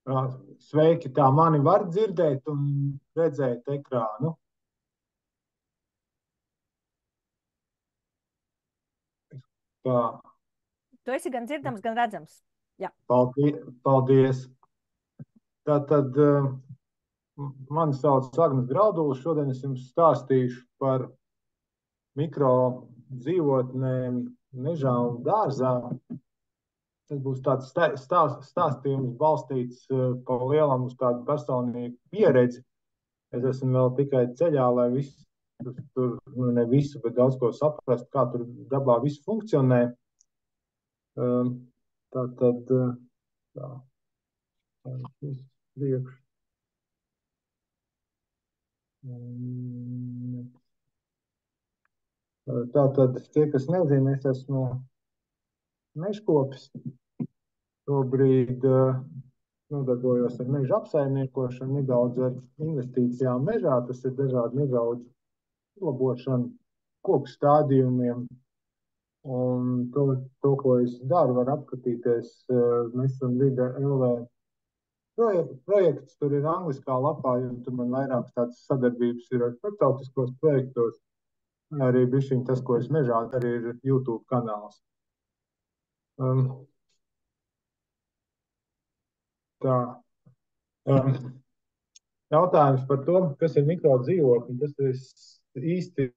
Ā, Sveiki, tā mani var dzirdēt un redzēt ekrānu. Tā, Tu esi gan dzirdams, gan redzams. Jā. paldies. Tātad mani sauc Agnes Graudulis. Šodien es jums stāstīšu par mikro dzīvotnēm mežā un dārzā. Tas būs tāds stāstījums balstīts pa lielam uz tādu personīgu pieredzi. Es esmu vēl tikai ceļā, lai viss tur, ne visu, bet daudz ko saprast, kā tur dabā viss funkcionē. Tā tad, tā, priekš. Tā tad, tie, kas nezina, es esmu mežkopis. Šobrīd nodarbojos ar meža apsaimniekošanu, nedaudz ar investīcijām mežā. Tas ir dažādi mežaudžu uzlabošana, koku stādījumiem. Un to, ko es daru, var apskatīties Mežs un vide LV projekts. Tur ir angliskā lapā, jo tur man vairākas tādas sadarbības ir ar starptautiskos projektos. Arī bišķiņ tas, ko es mežā daru, ir YouTube kanāls. Tā. Jautājums par to, kas ir mikrodzīvokļi, tas ir īsti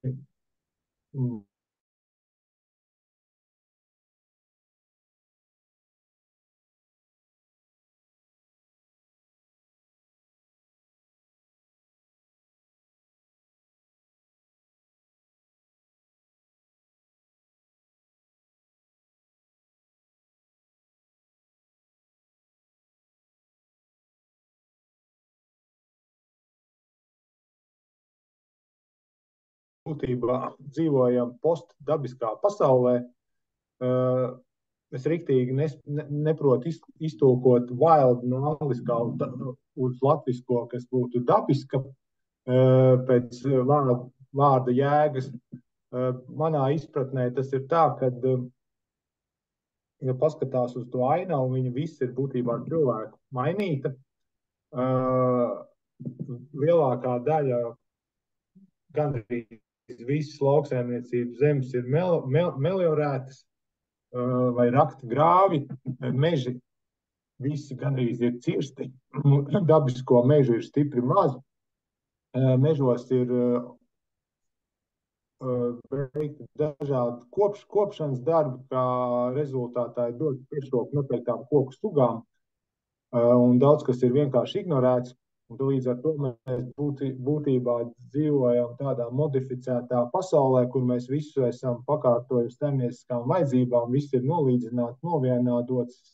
būtībā dzīvojam postdabiskā pasaulē. Es riktīgi neprotu iztulkot wild no angliskā uz latvisko, kas būtu dabiska pēc vārda jēgas. Manā izpratnē tas ir tā, ka, ja paskatās uz to ainavu, viņa viss ir būtībā cilvēku mainīta. Lielākā daļa, gandrīz visas lauksaimniecības zemes ir meliorētas vai rakti grāvi, meži visi gandrīz ir cirsti, dabisko mežu ir stipri maz. Mežos ir veikti dažādi kopšanas darbi, kā rezultātā ir dot priekšroku noteiktām koku sugām, un daudz kas ir vienkārši ignorēts. Un līdz ar to mēs būtībā dzīvojam tādā modificētā pasaulē, kur mēs visu esam pakārtojuši saimnieciskām vajadzībām, viss ir nolīdzināts, novienādots.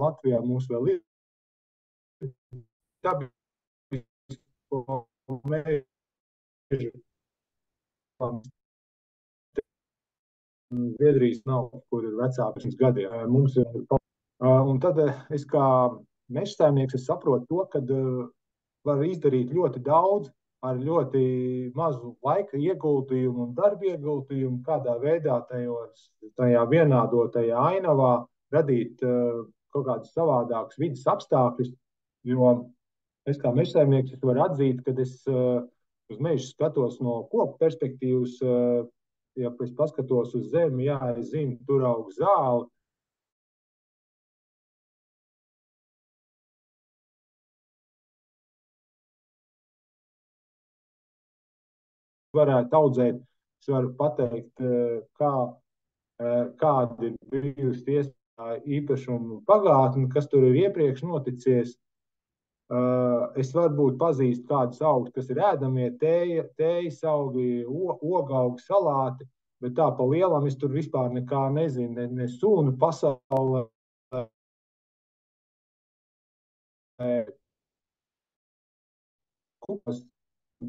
Latvijā mūs vēl ir Zviedrijas nav, kur ir vecāki 100 gadiem. Mums ir, un tad es kā mežsaimnieks saprotu to, ka var izdarīt ļoti daudz ar ļoti mazu laika ieguldījumu un darba ieguldījumu, kādā veidā tajā vienādotajā ainavā radīt kaut kādus savādākus vidas apstākļus, jo es kā mežsaimnieks varu atzīt, ka es uz mežu skatos no koku perspektīvas. Ja es paskatos uz zemi, jā, es zinu, tur aug zāle. Varētu audzēt, es varu pateikt, kāda ir bijusi īpašuma pagātne, kas tur ir iepriekš noticies. Es varbūt pazīstu kādus augus, kas ir ēdamie, tējas augi, ogaugi, salāti, bet tā pa lielam es tur vispār nekā nezinu, ne sūnu pasaulē.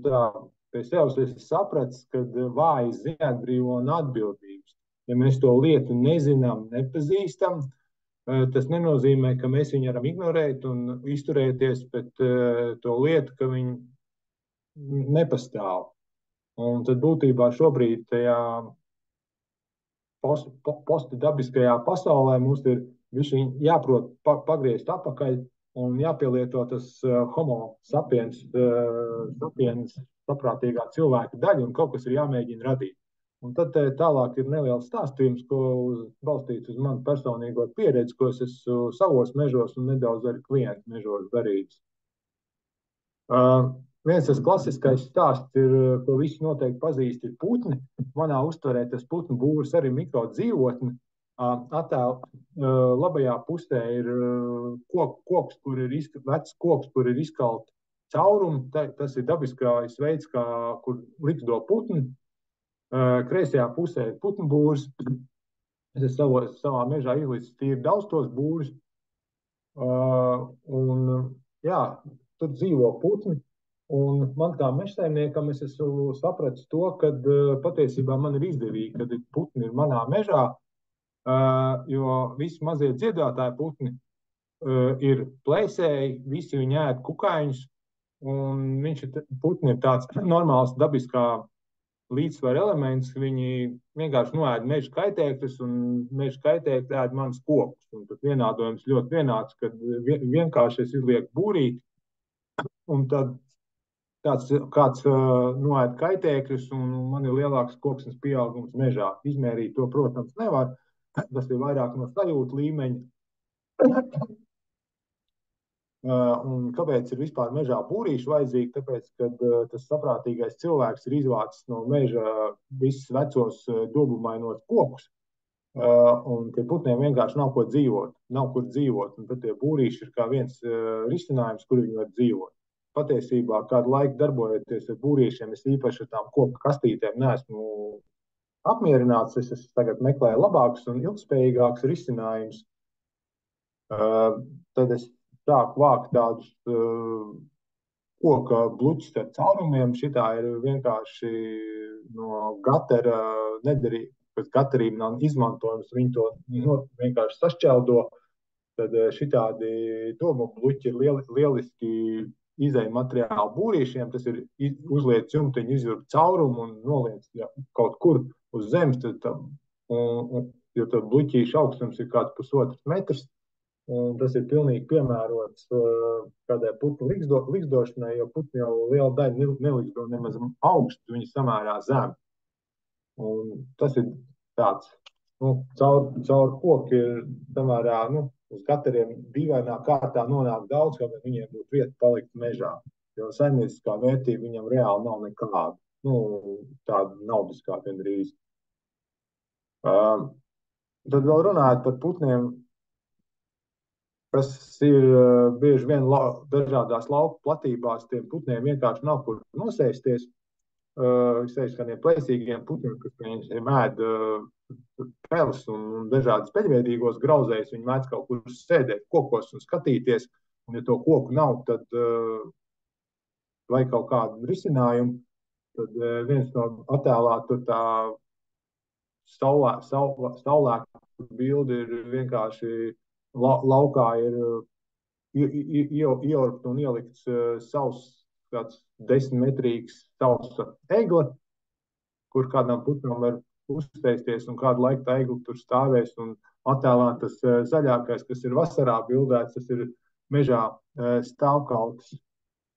Tā, pie sevis es sapratu, ka vājas zinātbrīvo un atbildības. Ja mēs to lietu nezinām, nepazīstam, Tas nenozīmē, ka mēs viņu varam ignorēt un izturēties pret to lietu, ka viņi nepastāv. Un tad būtībā šobrīd tajā postdabiskajā pasaulē mums ir jāprot pagriezt atpakaļ un jāpielieto tas homo sapiens, saprātīgā cilvēka daļa, un kaut kas ir jāmēģina radīt. Un tad tālāk ir neliels stāstījums, ko balstīts uz manu personīgo pieredzi, ko es esmu savos mežos un nedaudz arī klientu mežos darījis. Viens tas klasiskais stāsts ir, ko visi noteikti pazīst, ir putni. Manā uztverē tas putnu būrs arī mikrodzīvotni. Attēla labajā pusē ir koks, kur ir vecs koks, kur ir izkalti caurumi. Tas ir dabiskais veids, kur liksto putni. Kreisajā pusē ir putnu būrs. Es esmu savā mežā izlicis tīri daudz tos būrus. Tur dzīvo putni. Un man kā mežsaimniekam es esmu sapratis to, ka patiesībā man ir izdevīgi, kad putni ir manā mežā, jo visi mazie dziedātāji putni ir plēsēji, visi viņi ēd kukaiņus, un putni ir tāds normāls dabiskā līdzsvara elements. Viņi vienkārši noēd meža kaitēkļus, un meža kaitēkļi ēd manas kokus. Un tad vienādojums ļoti vienāds, kad vienkārši es izlieku būrīti, un tad kāds noēd kaitēkļus, un man ir lielāks koksnes pieaugums mežā. Izmērīt to, protams, nevar. Tas ir vairāk no sajūtu līmeņa. Un kāpēc ir vispār mežā būrīši vajadzīgi? Tāpēc, kad tas saprātīgais cilvēks ir izvācis no meža visus vecos dobumainos kokus, un tie putniem vienkārši nav kur dzīvot. Un tad tie būrīši ir kā viens risinājums, kur viņi var dzīvot. Patiesībā kādu laiku darbojoties ar būrīšiem, es īpaši ar tām koku kastītēm neesmu apmierināts. Es tagad meklēju labākus un ilgspējīgākus risinājumus. Tad es sāku vākt tādus koka bluķus ar caurumiem. Šitā ir vienkārši no gatera nederīga, pēc gaterība nav izmantojums. Viņi to vienkārši sašķeldo. Tad šitādi domu bluķi ir lieliski izēja materiāli būrīšiem. Tas ir uzliec jumtiņu, izjurb caurumu un noliec kaut kur uz zemes. Jo tā bluķīša augstums ir kāds 1,5 metrs. Un tas ir pilnīgi piemērots kādai putnu likstošanai, jo putni jau liela daļa neliksto nemaz augstu, viņi samērā zemi. Un tas ir tāds, caur koku ir samērā, uz gateriem dīvainā kārtā nonāk daudz, kā viņiem būtu vieta palikt mežā. Jo saimnieciskā vērtība viņam reāli nav nekāda. Tāda naudiskā gandrīz. Tad vēl runājot par putniem, kas ir bieži vien dažādās lauku platībās, tiem putniem vienkārši nav kur nosēsties. Sevišķi kādiem plēsīgiem putniem, kas viņiem ēd peles un dažādas peļveidīgos grauzējus, viņi mēdz kaut kur sēdēt kokos un skatīties, un ja to koku nav, tad vai kaut kādu risinājumu, tad viens no attēlā tur tā saulēka bildi ir vienkārši laukā ir ieurbt un ielikts savs kāds 10-metrīgs sausa egle, kur kādam putnam var uzsteisties un kādu laiku tā egle tur stāvēs. Un attēlā tas zaļākais, kas ir vasarā bildēts, tas ir mežā stāvkaltis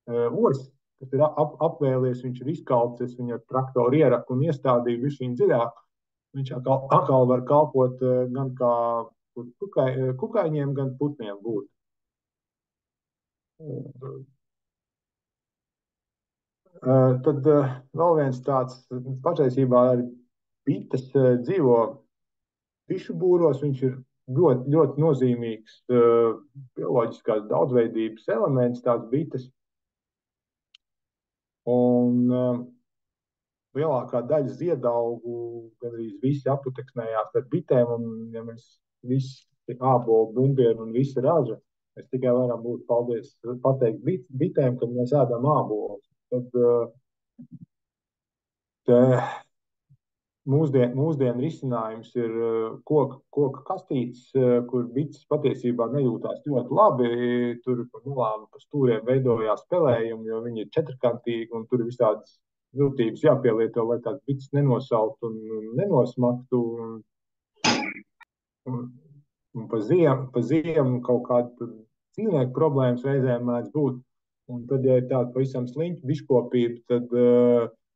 oris, kas ir apvēlies, viņš ir izkalcis, viņu ar traktoru ieraku un iestādīju visu viņu dziļāk. Viņš atkal var kalpot gan kā kukaiņiem, gan putniem būt. Tad vēl viens tāds, pašaisībā arī bites dzīvo pišu būros. Viņš ir ļoti, ļoti nozīmīgs bioloģiskās daudzveidības elements, tās bites. Un lielākā daļa ziedaugu, gandrīz visi aputeksnējās ar bitēm, un ja mēs visi ābolu, bumbieru un visi raža, mēs tikai varam būt pateikt bitēm, kad mēs ēdam ābolus. Tad Mūsdienu risinājums ir koka kastītes, kur bites patiesībā nejūtās ļoti labi. Tur pa malām, pa stūriem veidojās pelējumi, jo viņi ir četrkantīgi un tur ir visādas viltības jāpielieto, lai tās bites nenosaukt un nenosmaktu. Un pa ziemu kaut kāda dzīvnieku problēmas reizēm mēdz būt. Un tad, ja ir tāda pavisam sliņķa biškopība, tad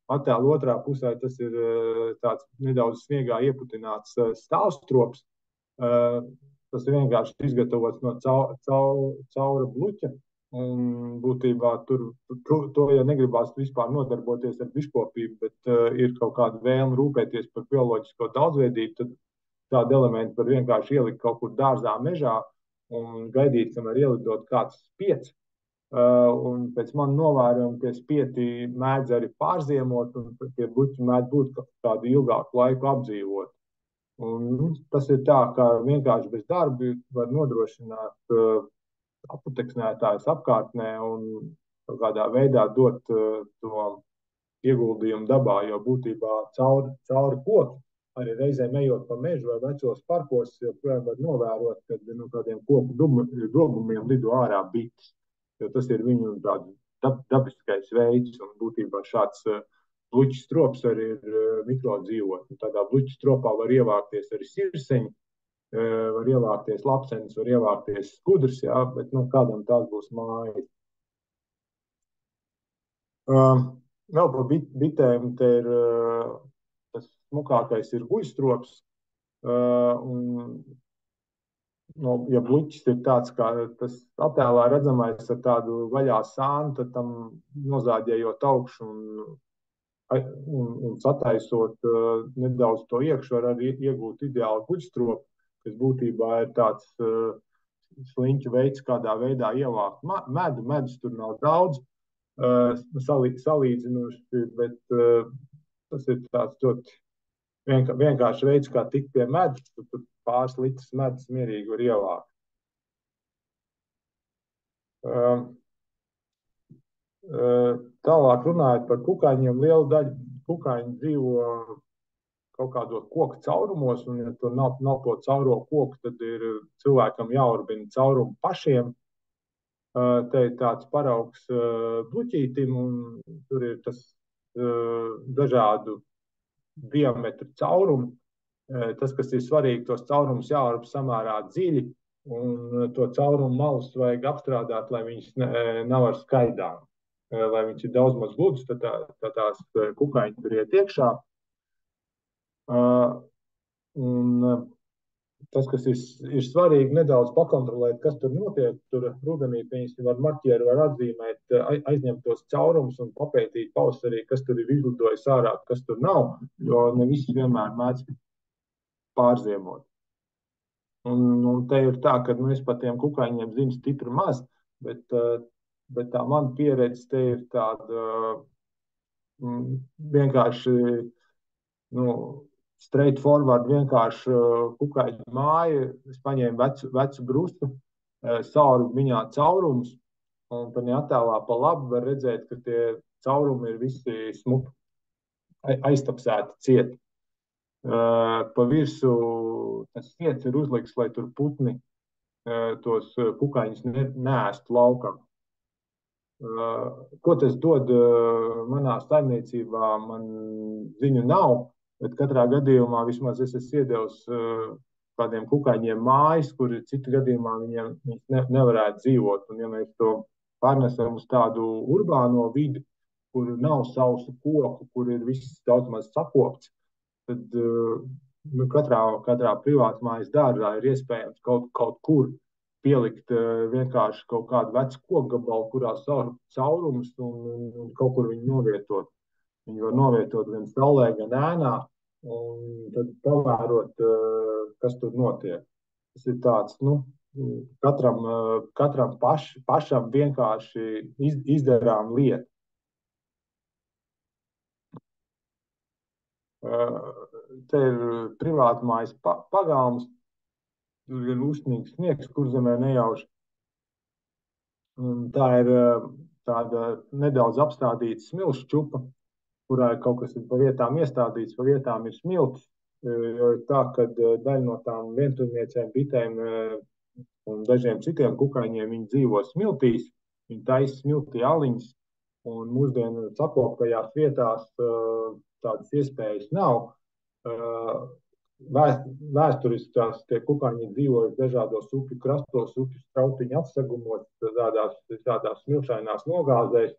attēlu otrā pusē tas ir tāds nedaudz sniegā ieputināts stāvstrops. Tas ir vienkārši izgatavots no caura bluķa. Un būtībā to ja negribās vispār nodarboties ar biškopību, bet ir kaut kāda vēlme rūpēties par bioloģisko daudzveidību, tad tādu elementu var vienkārši ielikt kaut kur dārzā, mežā un gaidīt, kamēr ielidot kāds spiets. Un pēc man novērojuma tie spieti mēdz arī pārziemot, un tie buķi mēdz būt kādu ilgāku laiku apdzīvot. Un tas ir tā, ka vienkārši bez darba var nodrošināt aputeksnētājus apkārtnē un kaut kādā veidā dot to ieguldījumu dabā, jo būtībā cauri koku, arī reizēm ejot pa mežu vai vecos parkos, joprojām var novērot, ka no kādiem koku dobumiem lido ārā bites. Jo tas ir viņu tāds dabiskais veids, un būtībā šāds bluķis strops arī ir mikrodzīvotne. Tādā bluķis stropā var ievākties arī sirseņi, var ievākties lapsenis, var ievākties skudrs, jā, bet kādam tās būs mājas. Vēl par bitēm te ir tas smukākais ir guļstrops, un ja bluķis ir tāds, kā tas attēlā redzamais ar tādu vaļā sānu, tad tam nozāģējot augšu un sataisot nedaudz to iekšu, var arī iegūt ideālu guļstropu, kas būtībā ir tāds sliņķu veids, kādā veidā ievākt medu. Medus tur nav daudz salīdzinoši, bet tas ir tāds ļoti vienkārši veids, kā tikt pie medus, tur pāris litrs medus mierīgi var ievākt. Tālāk runājot par kukaiņiem, liela daļa kukaiņu dzīvo kaut kādos koku caurumos, un ja tur nav to cauro koku, tad ir cilvēkam jāurbina caurumu pašiem. Te ir tāds paraugs bluķītim, un tur ir tas dažādu diametru caurumi. Tas, kas ir svarīgi, tos caurumus jāurb samērā dziļi, un to caurumu malus vajag apstrādāt, lai viņas nav ar skaidām. Lai viņš ir daudz maz gludus, tad tās kukaiņi tur iet iekšā. Un tas, kas ir svarīgi, nedaudz pakontrolēt, kas tur notiek. Tur rudenī, piemēram, ar marķieru var atzīmēt, aizņemt tos caurumus un papētīt pavasarī, kas tur ir izlidojis ārā, kas tur nav, jo ne visi vienmēr mēdz pārziemot. Un te ir tā, ka es par tiem kukaiņiem zinu stipri maz, bet tā man pieredze te ir tāda vienkārši straight forward, vienkārši kukaiņu māja. Es paņēmu vecu brustu, sauru viņā caurumus, un tad attēlā pa labi var redzēt, ka tie caurumi ir visi smuki aiztapsēti cieti. Pa virsu tas sniedz ir uzlikts, lai tur putni tos kukaiņus neēstu laukam. Ko tas dod manā saimniecībā, man ziņu nav, bet katrā gadījumā vismaz es esmu iedevis kādiem kukaiņiem mājas, kur citu gadījumā viņi nevarētu dzīvot. Un ja mēs to pārnesam uz tādu urbāno vidi, kur nav sausu koku, kur ir viss daudz maz sakopts, tad katrā privātmājas dārzā ir iespējams kaut kur pielikt vienkārši kaut kādu vecu kokgabalu, kurā saurumu caurumus un kaut kur viņu novietot. Viņu var novietot gan saulē, gan ēnā, un tad pavērot, kas tur notiek. Tas ir tāds, katram pašam vienkārši izdarām lietu. Te ir privātmājas pagalms, tur ir uzsnīgs sniegs, kur zemē nejauši. Un tā ir tāda nedaudz apstādīta smilšu čupa, kurā kaut kas ir pa vietām iestādīts, pa vietām ir smilts. Jo ir tā, ka daļa no tām vientuļniecēm, bitēm un dažiem citiem kukaiņiem viņi dzīvo smiltīs, viņi taisa smiltī aliņas, un mūsdienu sakoptajās vietās tādas iespējas nav. Vēsturiski tās tie kukaiņi dzīvojuši dažādos upju krastos, upju strautiņu atsegumos, tādās smilšainās nogāzēs.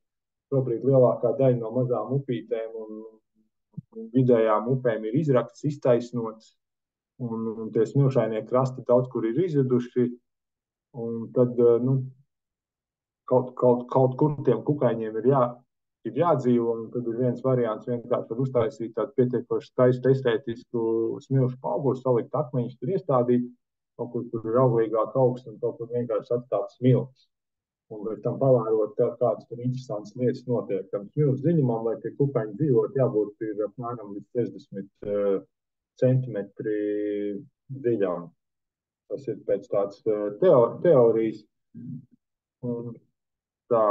Šobrīd lielākā daļa no mazām upītēm un vidējām upēm ir izrakts, iztaisnots, un tie smilšainie krasti daudz kur ir izjuduši. Un tad kaut kur tiem kukaiņiem ir jādzīvo, un tad ir viens variants vienkārši uztaisīt tādu pietiekoši skaistu estētisku smilšu pauguru, salikt akmeņus, tur iestādīt, kaut kur ir auglīgāk augsts un kaut kur vienkārši atstāt smiltis. Un pēc tam pavērot, kādas tur interesantas lietas notiek. Tam smilšu dziļumam, lai tie kukaiņi dzīvot, jābūt ir apmēram līdz 60 centimetri dziļām. Tas ir pēc tādas teorijas. Un tā.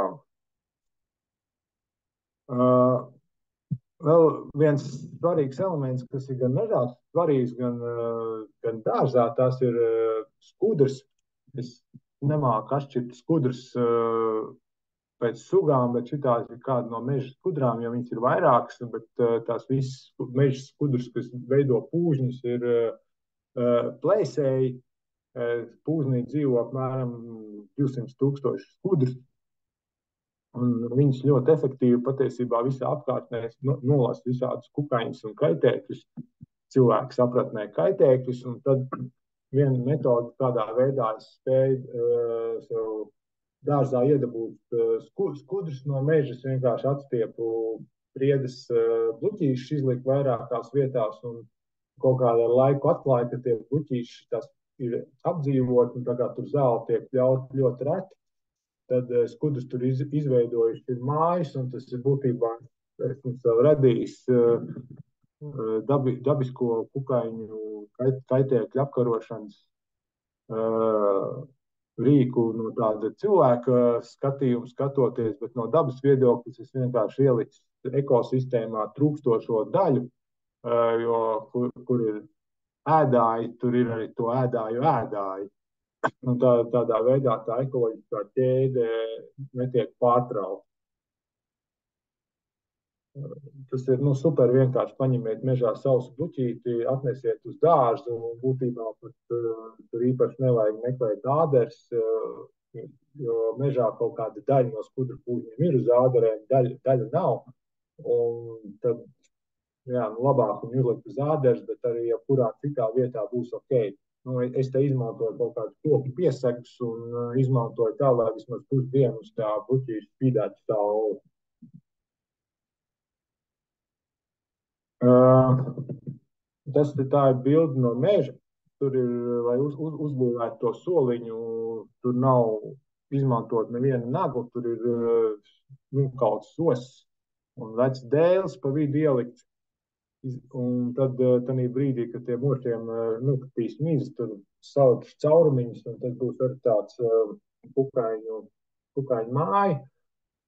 Vēl viens svarīgs elements, kas ir gan mežā svarīgs, gan dārzā, tas ir skudrs. Es nemāku atšķirt skudrus pēc sugām, bet šitās ir kāda no meža skudrām, jo viņas ir vairākas, bet tās visas meža skudras, kas veido pūžņus, ir plēsēji. Pūžnī dzīvo apmēram 200,000 skudru. Un viņas ļoti efektīvi patiesībā visā apkārtnē nolasa visādus kukaiņus un kaitēkļus. Cilvēku sapratnē kaitēkļus, un tad viena metode, kādā veidā es spēju sev dārzā iedabūt skudrus no meža, vienkārši atstiepu priedes bluķīšus, izliku vairākās vietās, un kaut kādā laiku atklāju, ka tie bluķīši tas ir apdzīvoti, un tā kā tur zāle tiek ļaut ļoti reti, tad skudrus tur izveidojuši ir mājas, un tas ir būtībā, esmu sev radījis dabisko kukaiņu kaitēkļu apkarošanas rīku no tāda cilvēka skatījuma skatoties, bet no dabas viedokļa es vienkārši ieliku ekosistēmā trūkstošo daļu, jo kur ir ēdāji, tur ir arī to ēdāju ēdāji. Un tādā veidā tā ekoloģiskā ķēde netiek pārtraukta. Tas ir super vienkārši. Paņemiet mežā sausu buķīti, atnesiet uz dārzu, un būtībā pat tur īpaši nevajag meklēt āders, jo mežā kaut kāda daļa no skudru pūžņiem ir uz āderēm, daļa nav. Un tad labāk viņu uzlikt uz āders, bet arī jebkurā citā vietā būs ok. Es te izmantoju kaut kādus koku piesegus un izmantoju tā, lai vismaz pusdienu uz tā buķīša spīdētu sauli. Tā ir bilde no meža. Tur ir, lai uzbūvētu to soliņu, tur nav izmantot nevienu nagu, tur ir kaut sos un vecs dēles pa vidu ielikt. Un tad tādā brīdī, kad tie mošiem nokritīs mizas, tur salikšu caurumiņus, un tad būs arī tāds kukaiņu māja.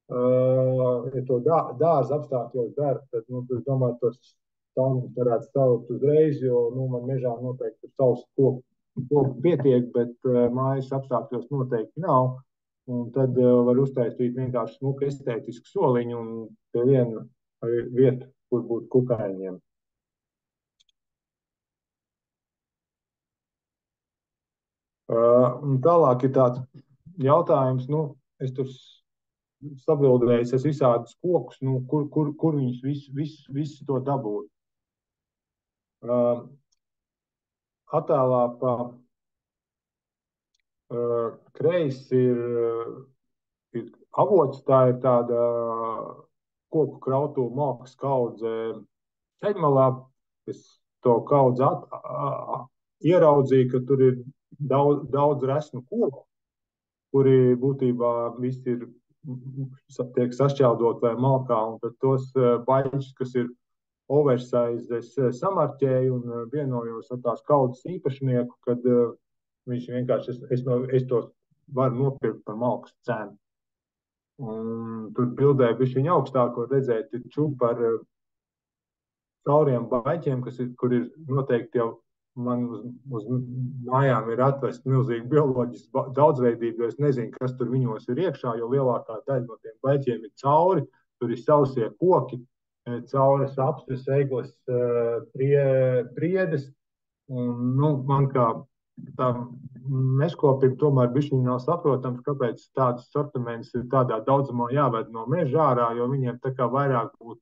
Ja to dārza apstākļos dara, tad es domāju, tos caurumiņus varētu salikt uzreiz, jo man mežā noteikti tur savs koku pietiek, bet mājas apstākļos noteikti nav. Un tad var uztaisīt vienkārši smuku estētisku soliņu un pie viena vieta, kur būtu kukaiņiem. Un tālāk ir tāds jautājums, es tur sabildējis visādus kokus, kur viņus visu to dabūt. Attēlā pa kreisi ir avots, tā ir tāda koku krautu malkas kaudze ceļmalā. Es to kaudzi ieraudzīju, ka tur ir daudz resnu koku, kuri būtībā visi tiek sašķeldot vai malkā, un tad tos baļķus, kas ir oversize, es samarķēju un vienojos ar tās kaudzes īpašnieku, kad viņš vienkārši, es tos varu nopirkt par malkas cenu. Un tur bildē bišķiņ augstāk, var redzēt, ir čupa ar cauriem baļķiem, kur ir noteikti jau man uz mājām ir atvest milzīgi bioloģiski daudzveidība, jo es nezinu, kas tur viņos ir iekšā, jo lielākā daļa no tiem baļķiem ir cauri, tur ir sausie koki, cauras apses, egles, priedes. Un, nu, man kā tam meškopim tomēr bišķiņ nav saprotams, kāpēc tādas sortimentus ir tādā daudzumā jāved no meža ārā, jo viņiem tā kā vairāk būtu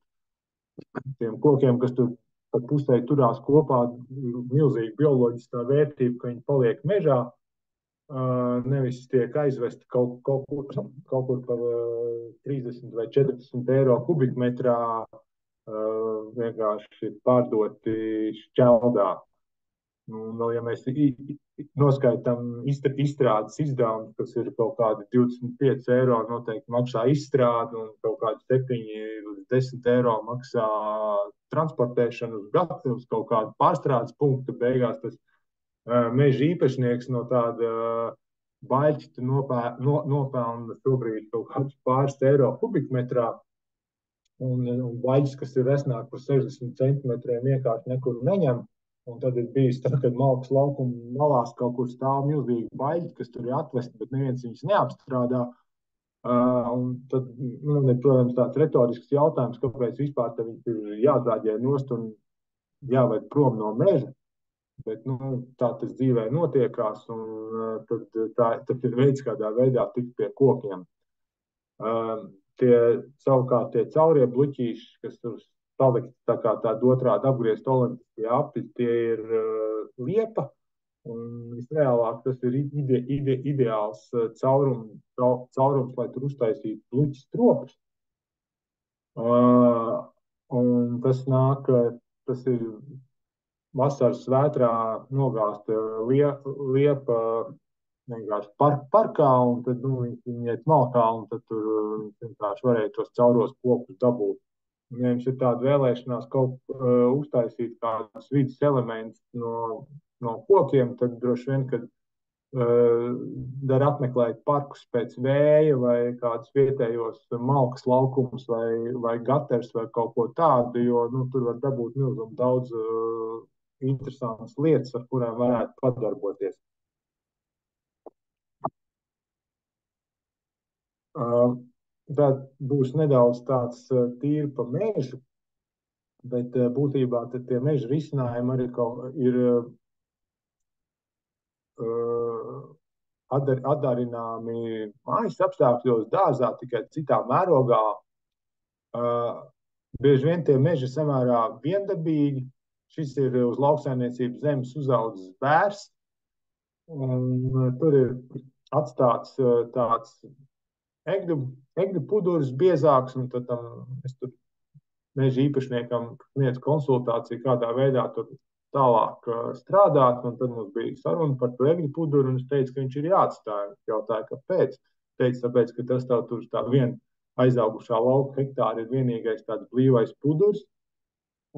tiem kokiem, kas tur pa pusē turās kopā, milzīga bioloģiskā vērtība, ka viņi paliek mežā, nevis tiek aizvesti kaut kur par 30 vai 40 eiro kubikmetrā, vienkārši pārdoti šķeldā. Nu, ja mēs noskaitām izstrādes izdevumus, kas ir kaut kādi 25 eiro, noteikti maksā izstrāde, un kaut kādi 7 līdz 10 eiro maksā transportēšanu uz kaut kādu pārstrādes punktu. Beigās tas meža īpašnieks no tāda baļķa nopelna šobrīd kaut kādus pāris eiro kubikmetrā, un baļķis, kas ir resnāk par 60 centimetriem, vienkārši nekur neņem. Un tad ir bijis tā, kad malkas laukuma malās kaut kur stāv milzīgi baļķi, kas tur ir atvesti, bet neviens viņus neapstrādā. Un tad, ir, protams, tāds retorisks jautājums, kāpēc vispār viņi ir jāzāģē nost un jāved prom no meža. Bet tā tas dzīvē notiekās, un tad ir veids, kādā veidā tikt pie kokiem. Savukārt tie caurie bluķīši, kas tur palikt tādi otrādi apgriezt olimpiskie api, tie ir liepa, un visreālāk tas ir ideāls caurums, lai tur uztaisītu bluķis tropus. Un tas ir vasaras vētrā nogāzta liepa vienkārši parkā, un tad viņi iet malkā, un tad tur vienkārši varēja tos cauros kokus dabūt. Un, ja jums ir tāda vēlēšanās uztaisīt kādus vidas elementus no kokiem, tad droši vien, kad dar apmeklēt parkus pēc vēja vai kādus vietējos malkas laukumus vai gaters vai kaut ko tādu, jo tur var dabūt milzīgi daudz interesantas lietas, ar kurām varētu padarboties. Tad būs nedaudz tāds tīri pa mežu, bet būtībā tie meža risinājumi arī ir atdarināmi mājas apstākļos, dārzā, tikai citā mērogā. Bieži vien tie meži ir samērā viendabīgi. Šis ir uz lauksaimniecības zemes uzaudzis bērs, un tur ir atstāts tāds egļu pudurs biezāks, un tad es tur meža īpašniekam sniedzu konsultāciju, kādā veidā tur tālāk strādāt, un tad mums bija saruna par to egļu puduru, un es teicu, ka viņš ir jāatstāj. Es jautāju, kāpēc? Teicu, tāpēc, ka tas tur tā viena aizaugušā lauka hektāra ir vienīgais tāds blīvais pudurs,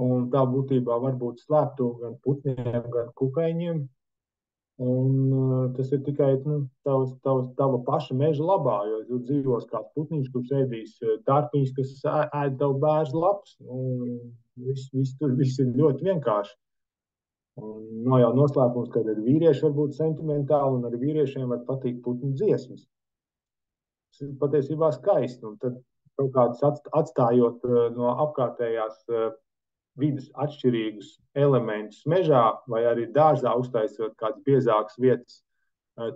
un tā būtībā var būt slēptuve gan putniem, gan kukaiņiem. Un tas ir tikai tava paša meža labā, jo tur dzīvos kāds putniņš, kurš ēdīs dārpiņus, kas ēd tavu bērzu lapus. Viss ir ļoti vienkārši. Un nav jau noslēpums, ka arī vīrieši var būt sentimentāli, un arī vīriešiem var patikt putnu dziesmas. Tas ir patiesībā skaisti. Un tad kaut kādus atstājot no apkārtējās vidas atšķirīgus elementus mežā vai arī dārzā uztaisot kādas biezākas vietas.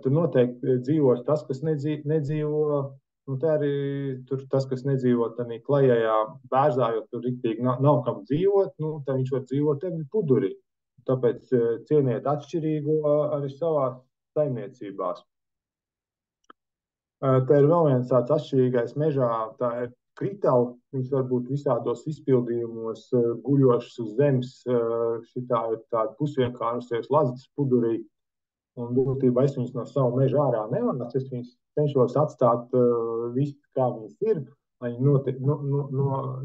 Tur noteikti dzīvos tas, kas nedzīvo, tā arī tur tas, kas nedzīvo tādā klajajā bērzā, jo tur riktīgi nav kam dzīvot, tad viņš var dzīvot egļu pudurī. Tāpēc cieniet atšķirīgo arī savās saimniecībās. Tā ir vēl viens tāds atšķirīgais mežā, tā ir kritali. Viņas var būt visādos izpildījumos, guļošas uz zemes. Šitā ir tāda pusvienkārusies lazdas pudurī. Un būtībā es viņas no savu mežu ārā nevācu. Es viņas cenšos atstāt visu, kā viņas ir, lai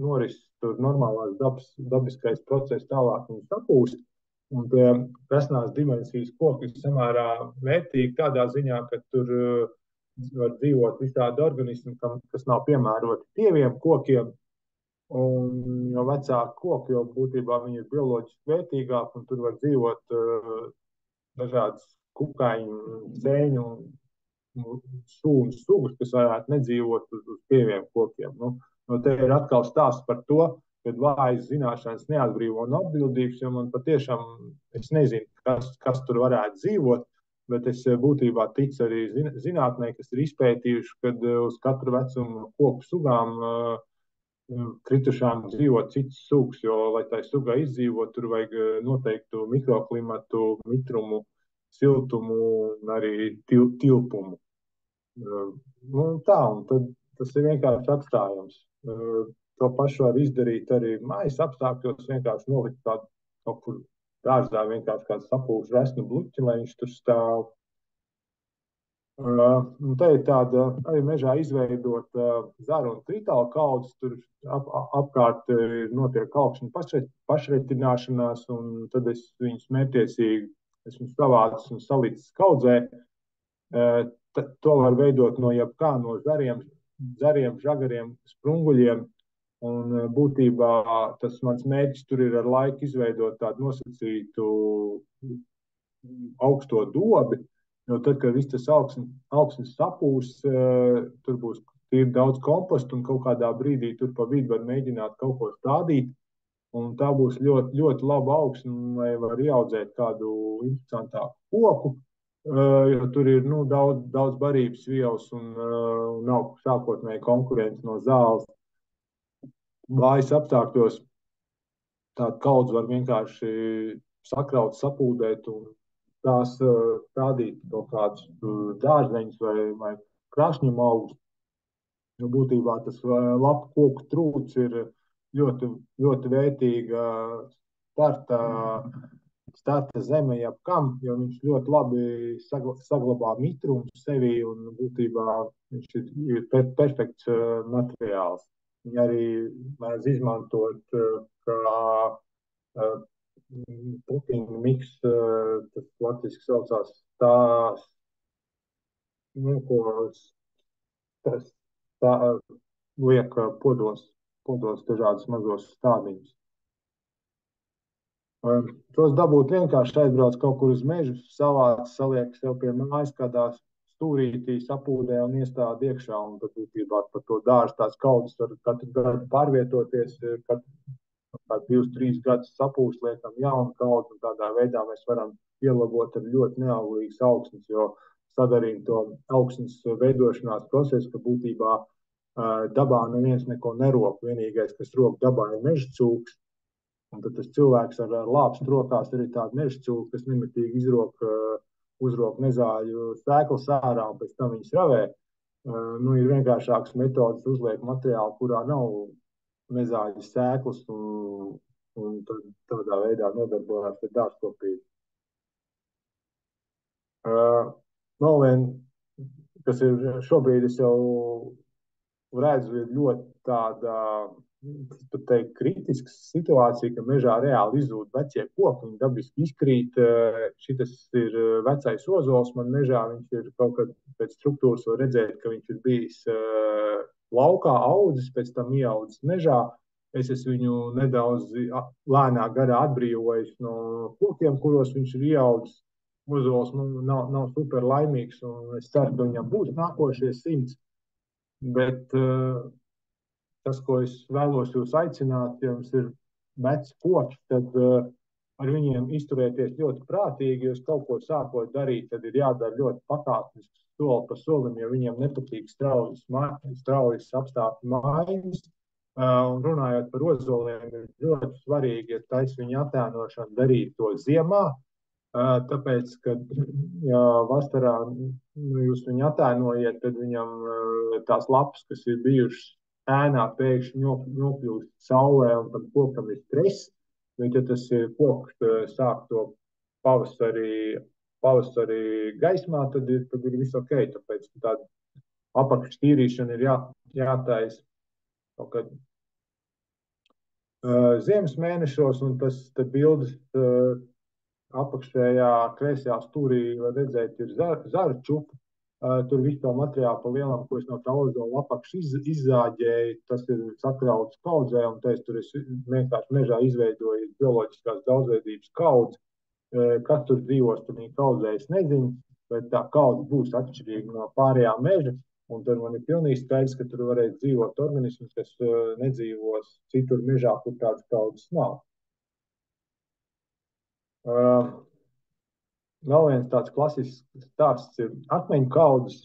noris tur normālās dabiskais process tālāk viņas sapūst. Un tie presnās dimensijas koki ir samērā vērtīgi tādā ziņā, ka tur var dzīvot visādi organismi, kas nav piemēroti tieviem kokiem. Un jo vecāki koki, jo būtībā viņi ir bioloģiski vērtīgāki, un tur var dzīvot dažādas kukaiņu, sēņu un sugas, kas varētu nedzīvot uz pieviem kokiem. No te ir atkal stāsts par to, ka vājas zināšanas neatbrīvo no atbildības, jo man patiešām, es nezinu, kas tur varētu dzīvot, bet es būtībā ticu arī zinātnē, kas ir izpētījuši, kad uz katru vecumu koku sugām kritušām dzīvot citas sugas, jo, lai tai sugai izdzīvot, tur vajag noteiktu mikroklimatu, mitrumu, siltumu un arī tilpumu. Tā, un tad tas ir vienkārši atstājams. To pašu var izdarīt arī mājas apstākļos, vienkārši nolikt tādu kaut kur dārzā, vienkārši kādu sapūšu resnu bluķi, lai viņš tur stāv. Un te ir tāda arī mežā izveidota zaru un kritālu kaudzes, tur apkārt notiek augšņu pašretināšanās, un tad es viņus mērķtiecīgi esmu savācis un salicis kaudzē. To var veidot no jebkā, no zariem, žagariem, sprunguļiem, un būtībā tas mans mērķis tur ir ar laiku izveidot tādu nosacītu augsto dobi, jo tad, kad viss tas augsnes sapūs, tur būs tīri daudz kompostu un kaut kādā brīdī tur pa vidu var mēģināt kaut ko stādīt, un tā būs ļoti, ļoti laba augsne, lai var ieaudzēt kādu interesantāku koku, jo tur ir daudz barības vielas un nav sākotnēji konkurence no zāles. Mājas apstākļos tādu kaudzi var vienkārši sakraut, sapūdēt un tās stādīt kaut kādus dārzeņus vai krašņu augus. Būtībā tas lapu koku trūks ir ļoti, ļoti vērtīga starta zeme jebkam, jo viņš ļoti labi saglabā mitrumu sevī un būtībā viņš ir perfekts materiāls. Viņi arī mēdz izmantot kā pupiņu miks, tas latviski saucās tās, tā liek podos dažādus mazos stādiņus. Tos dabūt vienkārši aizbrauc kaut kur uz mežu, savāc, saliek sev pie mājas kādā stūrītī, sapūdē un iestāda iekšā, un tad būtībā par to dārzu tās kaudzes var katru gadu pārvietoties, kāds 2-3 gadus sapūst, liekam jaunu kaudzi, un tādā veidā mēs varam ielabot ar ļoti neauglīgas augsnes, jo sadarīt to augsnes veidošanās procesu, ka būtībā dabā neviens neko nerok, vienīgais, kas rok dabā ir meža cūks, un tad tas cilvēks ar lāpstu rokās arī tādu meža cūku, kas nemitīgi uzrok mezāļu sēklas ārā un pēc tam viņas ravē. Ir vienkāršāks metodas uzliek materiālu, kurā nav mezāļu sēklas, un tādā veidā nodarbojās ar dārzkopību. Vēl vien, kas ir šobrīd, es jau redzu, ir ļoti tāda, pat teikt, kritiska situācija, ka mežā reāli izzūd vecie koki, viņi dabiski izkrīt. Šitas ir vecais ozols man mežā, viņš ir kaut kad pēc struktūras var redzēt, ka viņš ir bijis laukā audzis, pēc tam ieaudzis mežā. Es esmu viņu nedaudz lēnā garā atbrīvojis no kokiem, kuros viņš ir ieaudzis. Ozols nav super laimīgs, un es ceru, ka viņam būs nākošie 100. Bet tas, ko es vēlos jūs aicināt, ja jums ir veci koki, tad ar viņiem izturēties ļoti prātīgi, jūs kaut ko sākot darīt, tad ir jādara ļoti pakāpeniski soli pa solim, ja viņiem nepatīk straujas apstākļu maiņas. Un runājot par ozoliem, ir ļoti svarīgi, ja taisa viņa attēnošanu darīt to ziemā, tāpēc, ka ja vasarā jūs viņu attēnojiet, tad viņam tās lapas, kas ir bijušas ēnā, pēkšņi nokļūst saulē, un tam kokam ir stress. Bet, ja tas ir koks, sāk to pavasarī gaismā, tad ir viss ok. Tāpēc tāda apakšas tīrīšana ir jātaisa kaut kad ziemas mēnešos, un tas bildes apakšējā kreisajā stūrī var redzēt, ir zaru čupa. Tur visu to materiālu pa lielam, ko es no tā ozola apakša izzāģēju, tas ir sakrauts kaudzē, un tur es vienkārši mežā izveidoju bioloģiskās daudzveidības kaudzi. Kas tur dzīvos, tur viņa kaudzē, es nezinu, bet tā kaudze būs atšķirīga no pārējām meža, un tad man ir pilnīgi skaidrs, ka tur varēs dzīvot organismus, kas nedzīvos citur mežā, kur tādas kaudzes nav. Vēl viens tāds klasisks stāsts ir akmeņu kaudzes.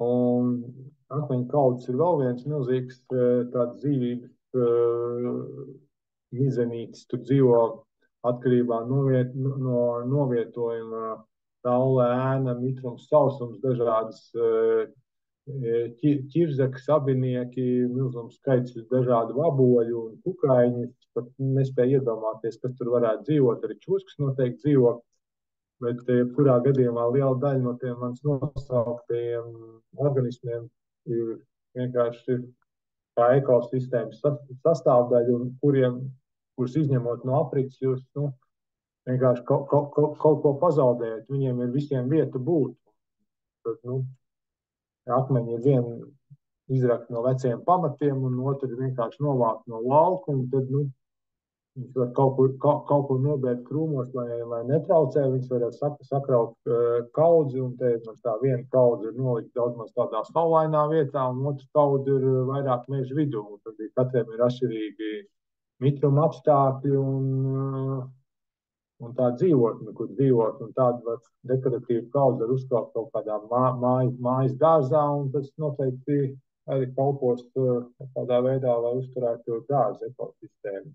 Un akmeņu kaudzes ir vēl viens milzīgs tāds dzīvības mizenītis. Tur dzīvo atkarībā no novietojuma saule, ēna, mitrums, sausums, dažādas ķirzaki, sabinieki, milzums skaits dažādu vaboļu un kukaiņu. Pat nespēju iedomāties, kas tur varētu dzīvot. Arī čūskas noteikti dzīvo. Bet, kurā gadījumā liela daļa no tiem manis nosauktajiem organismiem ir vienkārši kā ekosistēmas sastāvdaļa, un kurus izņemot no aprits, jūs vienkārši kaut ko pazaudējat. Viņiem ir visiem vieta būt. Tad, akmeņi ir viena izrakta no veciem pamatiem, un otra ir vienkārši novākt no lauka, un tad, viņš var kaut ko nobērt krūmos, lai netraucē. Viņš var sakraut kaudzi, un te tā viena kaudze ir nolikta daudz maz tādā saulainā vietā, un otra kaudze ir vairāk meža vidū. Tad katram ir atšķirīgi mitruma apstākļi un tā dzīvotne, kur dzīvot. Un tāda dekoratīva kaudze var uzkāpt kaut kādā mājas dārzā, un tas noteikti arī kalpos tādā veidā, lai uzturētu dārza ekosistēmu.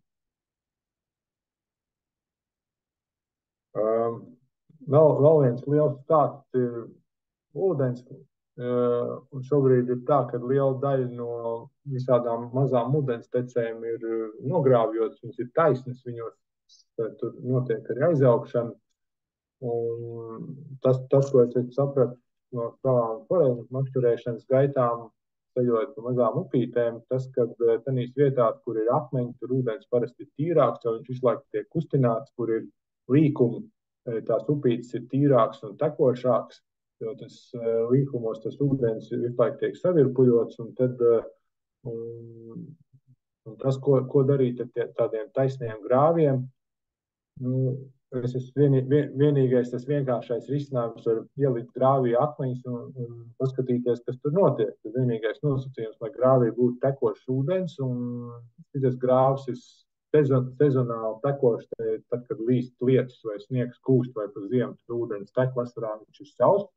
Vēl viens liels stāsts ir ūdens. Un šobrīd ir tā, ka liela daļa no visādām mazām ūdenstecēm ir nogrāvjotas, viņas ir taisnas, viņos tur notiek arī aizaugšana. Un tas, ko es sapratu no savām foreļu makšķurēšanas gaitām, ceļojot pa mazām upītēm, tas, ka tādās vietās, kur ir akmeņi, tur ūdens parasti ir tīrāks, jo viņš visu laiku tiek kustināts, kur ir līkumi, tās upītes ir tīrāks un tekošāks, jo tas līkumos tas ūdens visu laiku tiek savirpuļots, un tad tas, ko darīt ar tādiem taisniem grāviem, es esmu vienīgais tas vienkāršais risinājums var ielikt grāvī akmeņus un paskatīties, kas tur notiek. Tas vienīgais nosacījums, lai grāvī būtu tekošs ūdens, un šis grāvs ir sezonāli tekošs, tad, kad līst lietus vai sniegs kūst vai pa ziemu, tad ūdens tek, vasarā viņš ir sauss.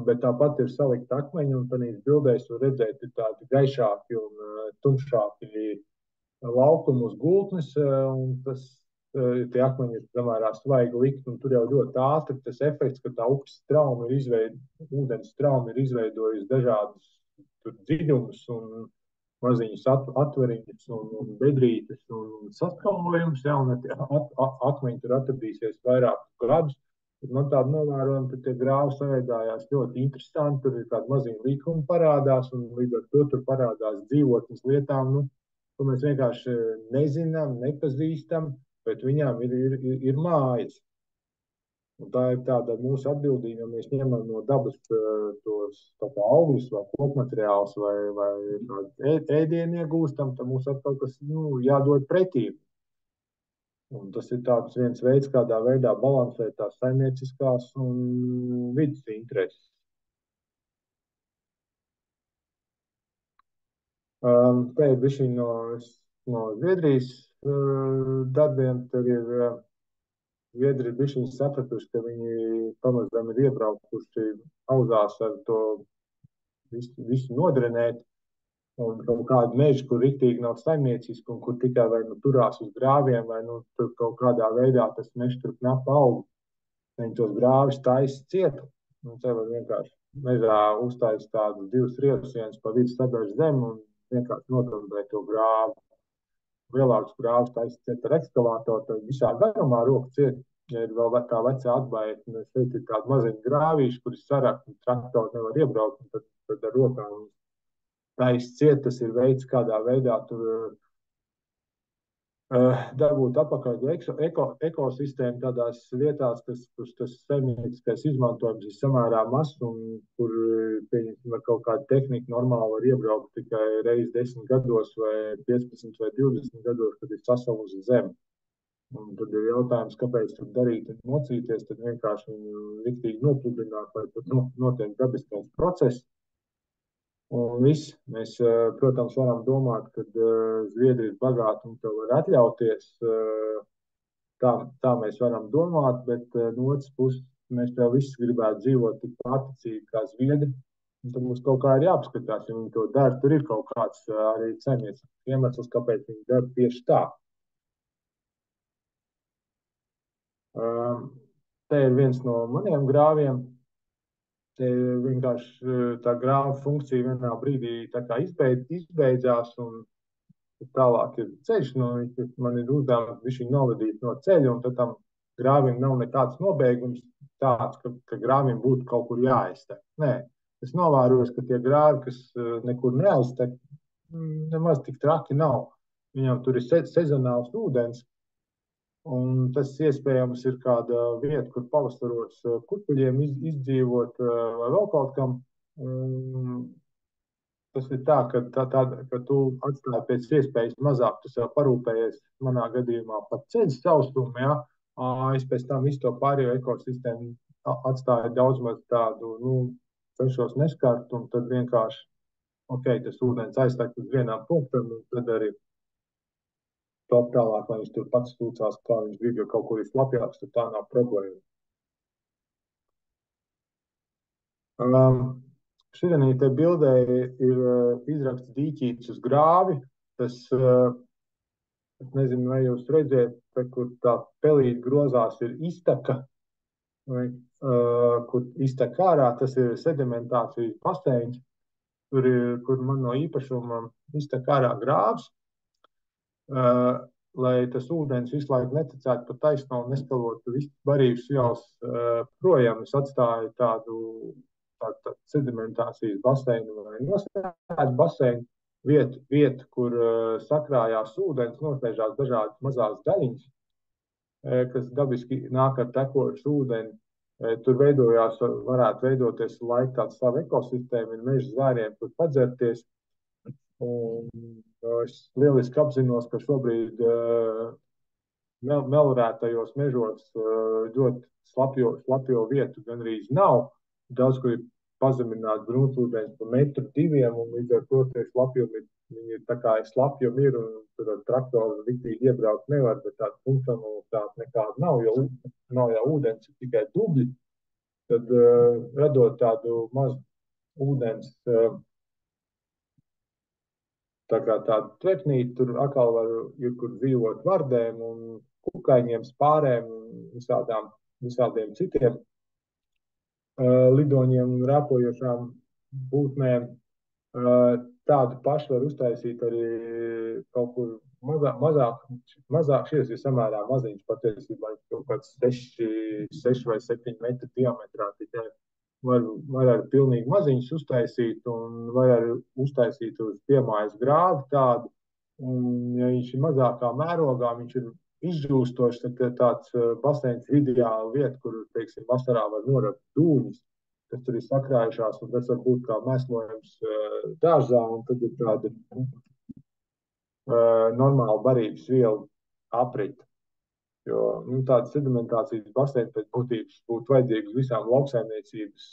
Bet tāpat ir salikt akmeņi, un tādīs bildēs var redzēt ir tādi gaišāki un tumšāki laukumi uz gultnes, un tie akmeņi ir samērā svaigi likt, un tur jau ļoti ātri tas efekts, ka tā upes strauma ūdens strauma ir izveidojusi dažādus dziļumus un maziņas atveriņas un bedrītes un sastraumojumus, un akmeņi tur atradīsies vairākus gadus. Tad man tāda novērojama, ka tie grāvi saveidājās ļoti interesanti, tur ir kādi maziņi līkumi parādās, un līdz ar to tur parādās dzīvotnes lietām, ko mēs vienkārši nezinām, nepazīstam, bet viņām ir mājas. Un tā ir tāda mūsu atbildība, ja mēs ņemam no dabas tos augļus vai kokmateriālus vai ēdienu iegūstam, tad mums atkal kas jādod pretī. Un tas ir viens veids, kādā veidā balansēt tās saimnieciskās un vidas intereses. Te ir bišķiņ no Zviedrijas darbiem, tur ir Zviedri bišķiņ sapratuši, ka viņi pamazām ir iebraukuši auzās ar to visu nodrenēt, un kaut kādu mežu, kur riktīgi nav saimnieciski, un kur tikai vai turās uz grāviem, vai tur kaut kādā veidā tas mežs tur knapi aug. Viņi tos grāvis taisa ciet, un te var vienkārši mežā uztaisa tādus 2 rievus, viens pa vidu sabež zemi, un vienkārši nodarbē to grāvu. Lielākus grāvus taisa ciet ar ekskavātoru, tad visā garumā roku ciet. Ja ir vēl tā vecā atbaita, šeit ir tādi maziņi grāvīši, kuri sarak, un traktori nevar iebraukt, un tad ar rokām taisa ciet. Tas ir veids, kādā veidā tur dabūt atpakaļ ekosistēmu tādās vietās, kur tas saimnieciskais izmantojums ir samērā mazs un kur, pieņemsim, ar kaut kādu tehniku normāli var iebraukt tikai reizi 10 gados vai 15 vai 20 gados, kad ir sasalusi zeme. Un tad ir jautājums, kāpēc tur darīt un mocīties, tad vienkārši viņu riktīgi nopludināt, lai tur notiek dabiskais process. Un viss. Mēs, protams, varam domāt, ka Zviedrija ir bagāta un to var atļauties. Tā mēs varam domāt, bet no otras puses mēs jau visi gribētu dzīvot tik paticīgi kā Zviedri. Un tad mums kaut kā ir jāpaskatās, ja viņi to dara. Tur ir kaut kāds arī saimniecības iemesls, kāpēc viņi dara tieši tā. Te ir viens no maniem grāviem. Te vienkārši tā grāva funkcija vienā brīdī tā kā izbeidzās, un tālāk ir ceļš. Man ir uzdevums viņš novadīt no ceļa, un tad tam grāvim nav nekāds nobeigums tāds, ka grāvim būtu kaut kur jāaiztek. Nē, es novēroju, ka tie grāvi, kas nekur neaiztek, nemaz tik traki nav. Viņam tur ir sezonāls ūdens. Un tas iespējams ir kāda vieta, kur pavasaros kukuļiem izdzīvot vai vēl kaut kam. Tas ir tā, ka tu atstāji pēc iespējas mazāk, tu sev parūpējies, manā gadījumā pat ceļu sausumu, ja? Es pēc tam visu to pārējo ekosistēmu atstāju daudz maz tādu, cenšos neskart, un tad vienkārši, tas ūdens aiztek uz vienām punktam, un tad arī top tālāk, lai viņš tur pats sūcās, kā viņš grib, jo kaut kur ir slapjāks, tad tā nav problēma. Šī te bildē ir izraksts dīķīts uz grāvi. Tas, es nezinu, vai jūs redzēt, kur tā pelīte grozās ir izteka, vai kur iztek ārā, tas ir sedimentācijas baseins, kur man no īpašuma iztek ārā grāvs. Lai tas ūdens visu laiku neticētu pa taisno un neskalotu visu barības vielas projām. Es atstāju tādu sedimentācijas baseinu vai nosēdu baseinu vietu, kur sakrājās ūdens, noslēžās dažādas mazās daļiņas, kas dabiski nāk ar tekošu ūdeni. Tur varētu veidoties laika tāds savu ekosistēmu, ir meža zvēriem, kur padzerties. Un es lieliski apzinos, ka šobrīd melnrētajos mežos ļoti slapjo vietu gandrīz nav. Daudz, kur ir pazemināts gruntsūdens pa 1-2 metru, un līdz ar to tie slapjumi ir tā kā slapjumi ir, un tur ar traktoru riktīgi iebraukt nevar, bet tāda funkcionalitāte nekāda nav, jo nav jau ūdens, ir tikai dubļi. Tad radot tādu mazu ūdens tādu tvertnīti, tur atkal var ir kur dzīvot vardēm un kukaiņiem, spārēm un visādiem citiem lidoņiem un rāpojošām būtnēm. Tādu pašu var uztaisīt arī kaut kur mazāk. Šis ir samērā maziņš patiesībā, kaut kāds 6 vai 7 metru diametrā. Tikai var arī pilnīgi maziņus uztaisīt, un var arī uztaisīt uz piemājas grāvi tādu. Un, ja viņš ir mazākā mērogā, viņš ir izžūstošs, tad tāds baseins ir ideāla vieta, kur, teiksim, vasarā var norapt dūņus, kas tur ir sakrājušās, un tas var būt kā mēslojums dārzā, un tad ir tāda normāla barības viela aprita. Jo tāda sedimentācijas baseina pēc būtības būtu vajadzīga uz visām lauksaimniecības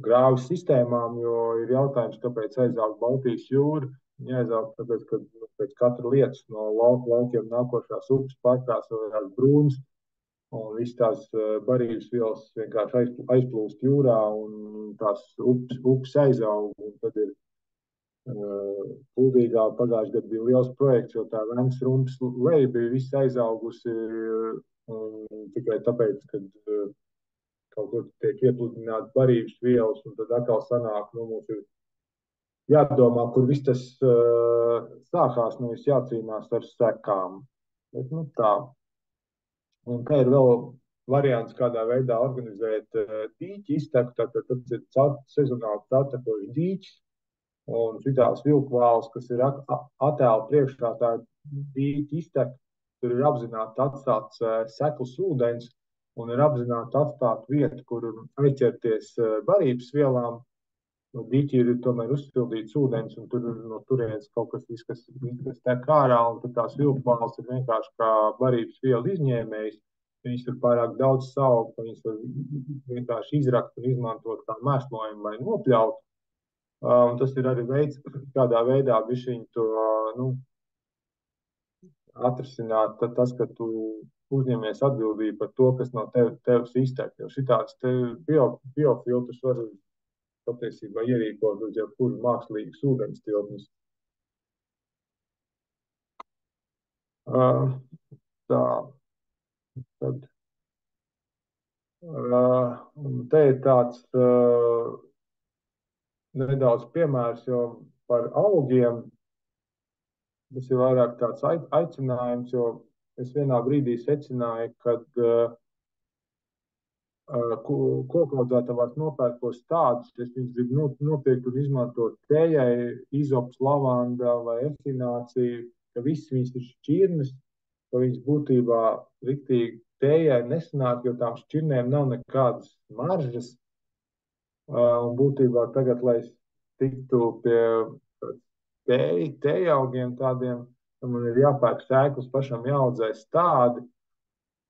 grāvis sistēmām, jo ir jautājums, kāpēc aizaug Baltijas jūra. Viņa aizaug tāpēc, ka pēc katra lietas no laukiem nākošās upes pārkrāsojās brūnas, un viss tās barības vielas vienkārši aizplūst jūrā, un tās upes aizaug, un tad ir Kuldīgā pagājušajā gadā bija liels projekts, jo tā Vēncas rumpas leja bija viss aizaugusi tikai tāpēc, ka kaut kur tiek iepludināts barības vielas, un tad atkal sanāk, mums ir jādomā, kur viss tas sākās, nevis jācīnās ar sekām. Bet, tā. Un te ir vēl variants, kādā veidā organizēt dīķi izteku, tātad tas ir sezonāli caurtekošs dīķis. Un šitās vilkvāls, kas ir attēlu priekšā, tā dīķa iztek, tur ir apzināti atstāts sekls ūdens un ir apzināti atstāt vietu, kur aizķerties barības vielām. No dīķi ir tomēr uzpildīts ūdens, un tur no turienes kaut kas tek ārā, un tad tās vilkvāls ir vienkārši kā barības vielu izņēmējs. Viņas tur pārāk daudz saukt, viņas var vienkārši izrakt un izmantot kā mēslojumu vai nopļaut. Un tas ir arī veids, kādā veidā bišķiņ to atrisināt, tad tas, ka tu uzņemies atbildību par to, kas no tevis iztek. Jo šitāds biofiltrus var patiesībā ierīkot uz jebkuru mākslīgas ūdens tilpnes. Tā. Tad. Un te ir tāds nedaudz piemērs, jo par augiem tas ir vairāk tāds aicinājums, jo es vienā brīdī secināju, kad kokaudzētavās nopērkos tādus, es viņus gribu nopirkt un izmantot tējai, izops, lavanda vai efinācija, ka viss viņas ir šķirnes, ka viņas būtībā riktīgi tējai nesanāk, jo tām šķirnēm nav nekādas maržas. Un būtībā tagad, lai es tiktu pie tējaugiem tādiem, man ir jāpērk sēklas, pašam jāaudzē stādi.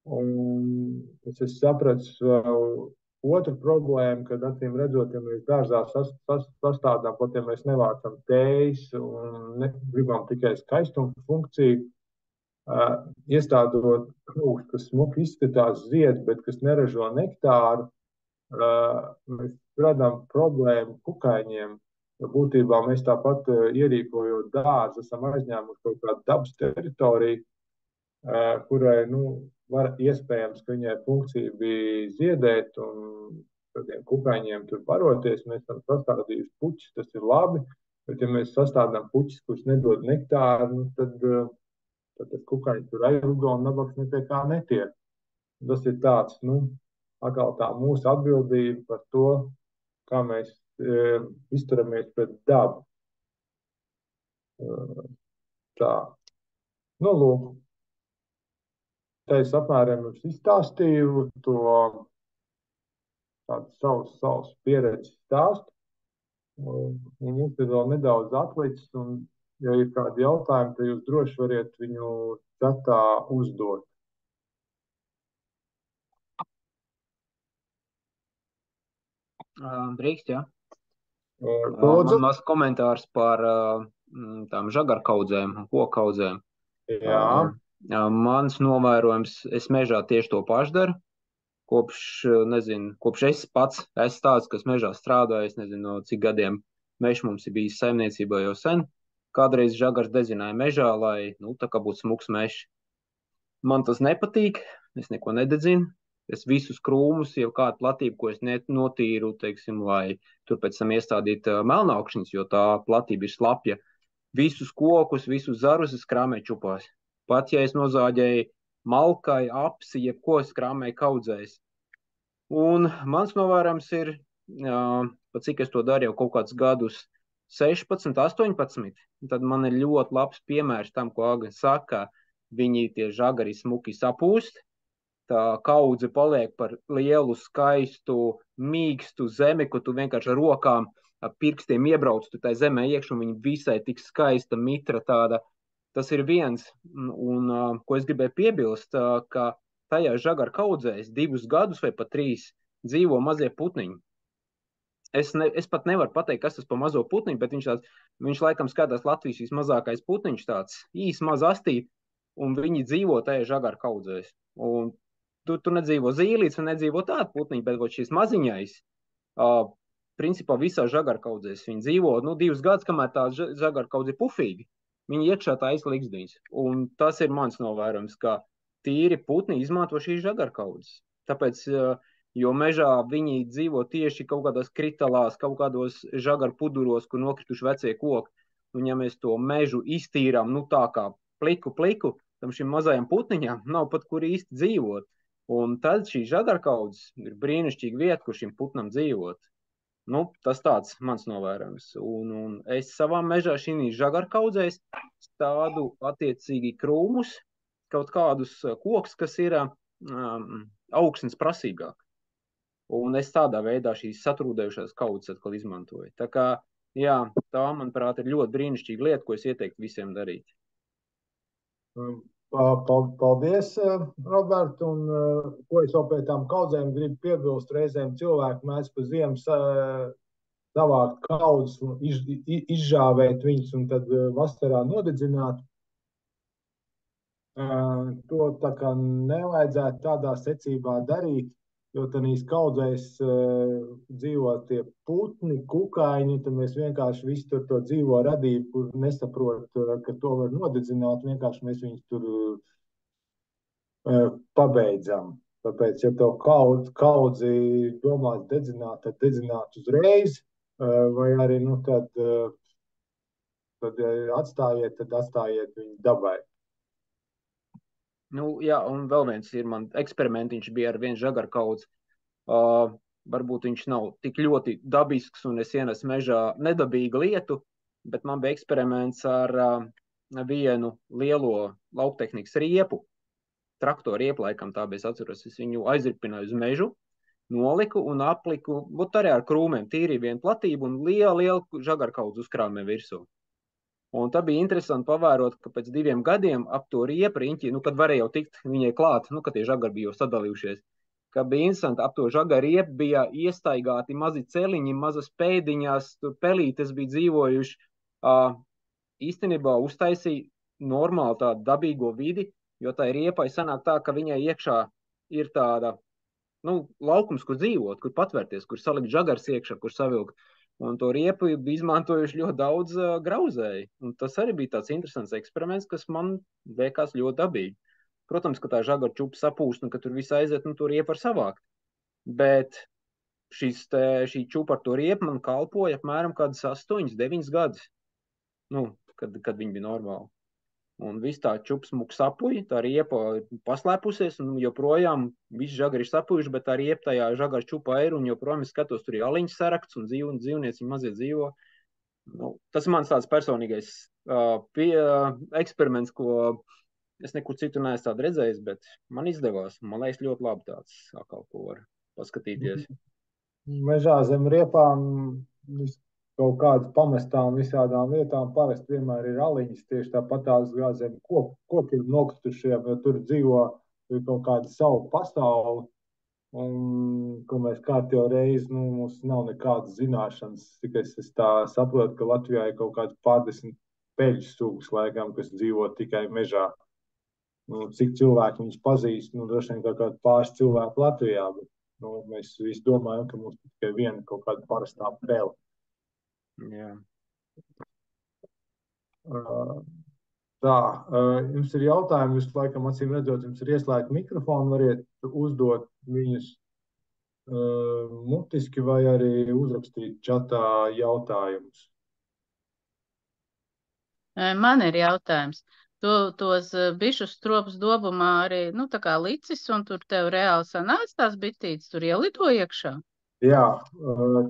Un es sapratu otru problēmu, kad acīm redzot, ja mēs dārzā sastādām, pat ja mēs nevācam tējas un gribam tikai skaistumu funkciju, iestādot krūks, kas smuki izskatās zied, bet kas neražo nektāru, mēs radām problēmu kukaiņiem. Būtībā mēs tāpat ierīkojot dārzu, esam aizņēmuši kaut kādu dabas teritoriju, kurai, var iespējams, ka viņai funkcija bija ziedēt un tādiem kukaiņiem tur baroties. Mēs esam sastādījuši puķis, tas ir labi, bet ja mēs sastādām puķis, kurš nedod nektāru, tad tas kukaiņi tur aizrugo un nabaks ne pie kā netiek. Tas ir tāds, atkal tā mūsu atbildība par to, kā mēs izturamies pret dabu. Tā. Lūk. Tā es apmēram jums izstāstīju to tādu savus pieredzi stāstu. Un mums ir vēl nedaudz atlicis, un ja ir kādi jautājumi, tad jūs droši variet viņu chatā uzdot. Drīkst, jā. Man maz komentārs par tām žagarkaudzēm un kokaudzēm. Jā. Mans novērojums, es mežā tieši to pašu daru. Kopš es pats esmu tāds, kas mežā strādāju, es nezinu, no cik gadiem mežs mums ir bijis saimniecībā jau sen. Kādreiz žagars dezināja mežā, lai, tā kā būtu smuks mežs. Man tas nepatīk, es neko nededzinu. Es visus krūmus, jau kādu platību, ko es notīru, teiksim, lai tur pēc tam iestādītu melnaukšņus, jo tā platība ir slapja. Visus kokus, visus zarus es krāmēju čupās. Pat ja es nozāģēju malkai, apsi, jebko es krāmēju kaudzēs. Un mans novērams ir, pat cik es to daru jau kaut kādus gadus 16, 18, tad man ir ļoti labs piemērs tam, ko Aga saka, viņi tie žagari smuki sapūst. Tā kaudze paliek par lielu, skaistu, mīkstu zemi, ko tu vienkārši ar rokām, ar pirkstiem iebrauc tu tā zemē iekš, un viņa visai tik skaista, mitra tāda. Tas ir viens, un ko es gribēju piebilst, ka tajā žagaru kaudzēs 2 gadus vai pat 3 dzīvo mazie putniņi. Es pat nevaru pateikt, kas tas pa mazo putniņu, bet viņš laikam skatās Latvijas vismazākais putniņš tāds, īs maz astīt, un viņi dzīvo tajā žagaru kaudzēs. Un tur nedzīvo zīlīts un nedzīvo tāda putniņa, bet šis maziņais, principā visā žagarkaudzēs viņi dzīvo 2 gadus, kamēr tā žagarkaudze ir pufīga. Viņi iekšā tā aizliksdiņas. Un tas ir mans novērojums, ka tīri putni izmanto šīs žagarkaudzes. Tāpēc, jo mežā viņi dzīvo tieši kaut kādās kritalās, kaut kādos žagarpuduros, kur nokrituši vecie koki. Un ja mēs to mežu iztīrām, tā kā pliku, tam šim mazajam putniņam nav pat kur īsti dzīvot. Un tad šī žagarkaudzes ir brīnišķīga vieta, kur šim putnam dzīvot. Nu, tas tāds mans novērojums. Un es savā mežā šī žagarkaudzēs stādu attiecīgi krūmus, kaut kādus kokus, kas ir augsnes prasīgāk. Un es tādā veidā šīs satrūdējušās kaudzes atkal izmantoju. Tā kā, jā, tā, manuprāt, ir ļoti brīnišķīga lieta, ko es ieteiktu visiem darīt. Paldies, Robert, un ko es vēl pie tām kaudzēm gribu piebilst, reizēm cilvēki mēdz pa ziemu savākt kaudzes, izžāvēt viņus un tad vasarā nodedzināt. To tā kā nevajadzētu tādā secībā darīt, jo tādīs kaudzēs dzīvo tie putni, kukaiņi, tad mēs vienkārši visu tur to dzīvo radību, kur nesaprot, ka to var nodedzināt, vienkārši mēs viņus tur pabeidzam. Tāpēc, ja tev kaudzi domās dedzināt, tad dedzināt uzreiz, vai arī, nu, tad atstājiet viņu dabai. Nu, jā, un vēl viens ir man eksperimentiņš bija ar vienu žagarkaudzi. Varbūt viņš nav tik ļoti dabisks un es ienesu mežā nedabīgu lietu, bet man bija eksperiments ar vienu lielo lauktehnikas riepu, traktoru riepu, laikam tā bija, es atceros, es viņu aizripināju uz mežu, noliku un apliku, arī ar krūmēm, tīri vienu platību un lielu žagarkaudzi uzkrāmē virsū. Un tā bija interesanti pavērot, ka pēc 2 gadiem ap to riepriņķi, nu, kad varēja jau tikt viņai klāt, nu, kad tie žagari bija jau sadalījušies, ka bija interesanti, ap to žagaru riepu bija iestaigāti mazi celiņi, mazas pēdiņās, tur pelītes bija dzīvojuši. Īstenībā uztaisīja normāli tādu dabīgo vidi, jo tai riepai sanāk tā, ka viņai iekšā ir tāda, nu, laukums, kur dzīvot, kur patvērties, kur salikt žagars iekšā, kur savilkt. Un to riepu bija izmantojuši ļoti daudz grauzēji. Un tas arī bija tāds interesants eksperiments, kas man liekas ļoti dabīgi. Protams, ka tā žagara čupa sapūst, un ka tur viss aiziet, un to riepu var savākt. Bet šī čupa ar to riepu man kalpoja apmēram kādas 8-9 gadus, nu, kad viņi bija normāli. Un viss tā čups muks sapuja, tā riepa paslēpusies, un joprojām visi žagari ir sapujuši, bet tā riepa tajā žagara čupā ir, un joprojām es skatos, tur ir aliņš sarakts, un dzīvnieci mazie dzīvo. Nu, tas ir mans tāds personīgais eksperiments, ko es nekur citu neesmu tādu redzējis, bet man izdevās. Man liekas ļoti labi tāds atkal, ko var paskatīties. Mežā zem riepām kaut kādas pamestām visādām vietām parasti vienmēr ir aliņas, tieši tāpat tās zem koki ir nokstušiem, jo tur dzīvo kaut kāda savu pasauli, un ko mēs kārtējo reizi, nu, mums nav nekādas zināšanas, tikai es tā saprotu, ka Latvijā ir kaut kāds pārdesmit peļu sugas laikam, kas dzīvo tikai mežā. Nu, cik cilvēki viņus pazīst, nu, droši vien kaut kādi pāris cilvēki Latvijā, bet nu, mēs visi domājam, ka mums tikai viena kaut kāda parastā pele. Jā. Tā, jums ir jautājumi, jūs laikam acīm redzot, jums ir ieslēgta mikrofonu, variet uzdot viņus mutiski vai arī uzrakstīt čatā jautājumus. Man ir jautājums. Tu tos bišu stropus dobumā arī, nu, tā kā licis, un tur tev reāli sanāca tās bitītes, tur ielido iekšā? Jā,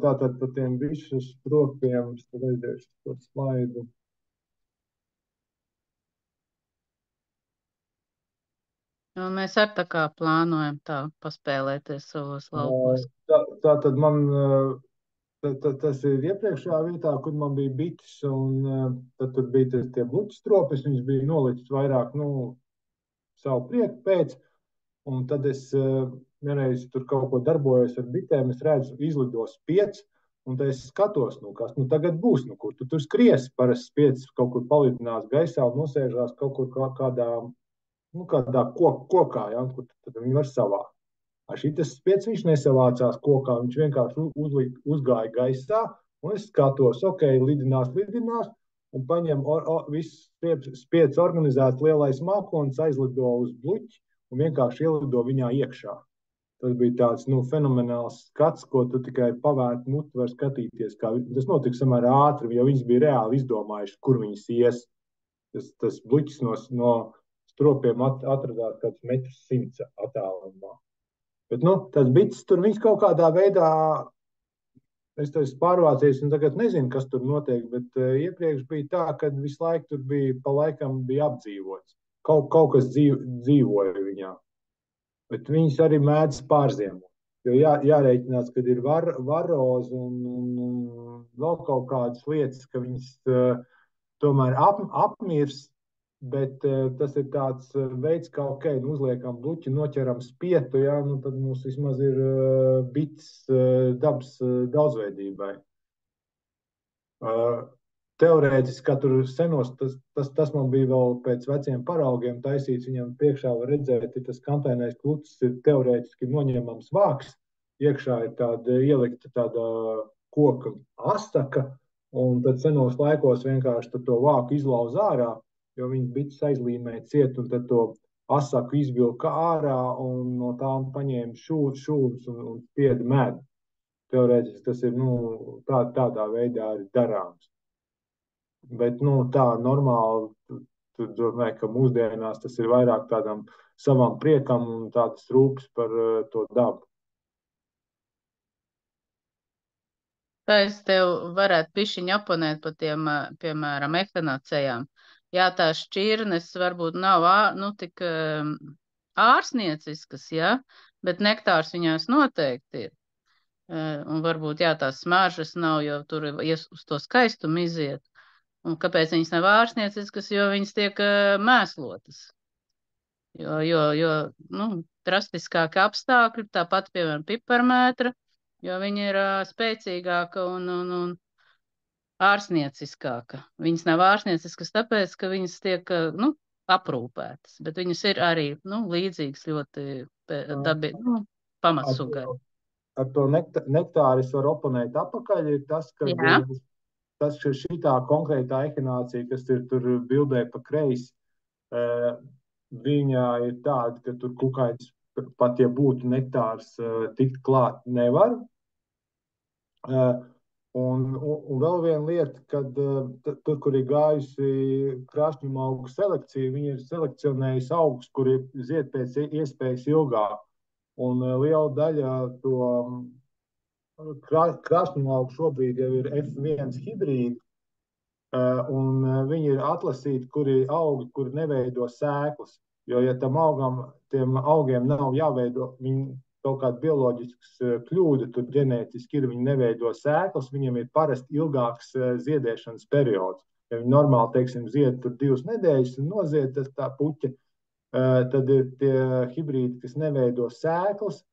tātad par tiem bišu stropiem, es redzēšu to slaidu. Un mēs arī tā kā plānojam tā paspēlēties savos laukos. Tātad man, tas ir iepriekšējā vietā, kur man bija bites, un tad tur bija tie bluķi stropis, viņas bija nolicis vairāk, nu, savu prieku pēc, un tad es vienreiz tur kaut ko darbojos ar bitēm, es redzu, izlido spiets, un tad es skatos, nu, kas nu tagad būs, nu, kur tu tur skries, parasti spiets kaut kur palidinās gaisā un nosēžās kaut kur kādā kokā, ja, kur tad viņi var savākt. Šitas spiets viņš nesavācās kokā, viņš vienkārši uzgāja gaisā, un es skatos, ok, lidinās, un paņem viss spiets organizēts lielais mākonis, aizlido uz bluķi un vienkārši ielido viņā iekšā. Tas bija tāds, nu, fenomenāls skats, ko tu tikai pavērt muti var skatīties. Tas notika samērā ātri, jo viņas bija reāli izdomājuši, kur viņas ies. Tas bluķis no stropiem atradās kāds 100 metru attālumā. Bet, nu, tas bites tur viņas kaut kādā veidā Es tur esmu pārvācies un tagad nezinu, kas tur notiek, bet iepriekš bija tā, ka visu laiku tur bija, pa laikam bija apdzīvots. Kaut kas dzīvoja viņā, bet viņas arī mēdz pārziemot. Jo jārēķinās, kad ir varoze un vēl kaut kādas lietas, ka viņas tomēr apmirst, bet tas ir tāds veids, kā ok, nu uzliekam bluķi, noķeram spietu, ja, nu tad mums vismaz ir bits dabas daudzveidībai. Teorētiski, kā tur senos, tas man bija vēl pēc veciem paraugiem taisīts, viņam priekšā var redzēt, ir tas kantainais klucis, ir teorētiski noņemams vāks, iekšā ir tāda ielikta tāda koka astaka, un tad senos laikos vienkārši to vāku izlauz ārā, jo viņi bites aizlīmē ciet, un tad to asaku izvilka ārā, un no tām paņēma šūnas un spieda medu. Teorētiski tas ir, nu, tādā veidā arī darāms. Bet, nu, tā normāli, tu domāji, ka mūsdienās tas ir vairāk tādam savam priekam un tādas rūpes par to dabu. Tā es tev varētu pišķiņu oponēt par tiem, piemēram, echinacejām. Jā, tās šķirnes varbūt nav, nu, tik ārsnieciskas, jā, bet nektārs viņās noteikti ir. Un varbūt, jā, tās smaržas nav, jo tur uz to skaistumu iziet. Un kāpēc viņas nav ārsnieciskas? Jo viņas tiek mēslotas. Jo nu, drastiskāki apstākļi, tāpat, piemēram, piparmētra, jo viņa ir spēcīgāka un ārsnieciskāka. Viņas nav ārsnieciskas tāpēc, ka viņas tiek, nu, aprūpētas, bet viņas ir arī, nu, līdzīgas ļoti pamatsugai. Ar to nektāru es varu oponēt apakaļ, ir tas, ka šitā konkrētā echinācija, kas ir tur bildē pa kreisi, viņa ir tāda, ka tur kukaiņas, pat ja būtu nektārs, tikt klāt nevar. Un vēl viena lieta, kad tur, kur ir gājusi krāšņuma augu selekcija, viņi ir selekcionējusi augus, kuri zied pēc iespējas ilgāk. Un liela daļa to krāšņuma augu šobrīd jau ir F1 hibrīdi, un viņi ir atlasīti, kuri augi, kuri neveido sēklas. Jo, ja tiem augiem nav jāveido, viņi kaut kāda bioloģiskas kļūda, tur ģenētiski ir, viņi neveido sēklas, viņiem ir parasti ilgāks ziedēšanas periods. Ja viņi normāli, teiksim, zied tur 2 nedēļas un nozied tā puķa, tad ir tie hibrīdi, kas neveido sēklas,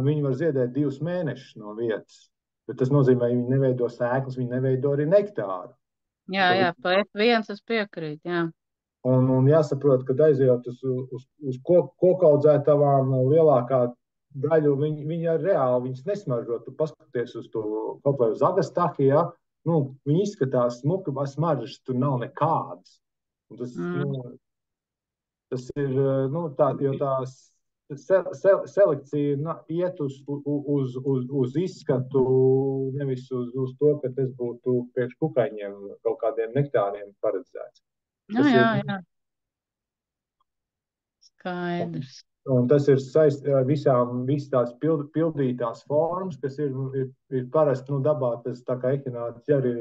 viņi var ziedēt 2 mēnešus no vietas. Bet tas nozīmē, ka viņi neveido sēklas, viņi neveido arī nektāru. Jā, pa F1 es piekrītu, jā. Un jāsaprot, ka aizejot uz kokaudzētavām lielākā daļu, viņi ir reāli, viņas nesmaržo. Tu paskaties uz to kaut vai uz agastahi, ja? Nu, viņi izskatās smuki, smaržas tur nav nekādas. Un tas ir, nu, tā, jo tās selekcija iet uz izskatu, nevis uz to, ka tas būtu priekš kukaiņiem kaut kādiem nektāriem paredzēts. Jā. Skaidrs. Un tas ir saistīts ar visas tās pildītās formas, kas ir parasti dabā. Tas tā kā echinācija arī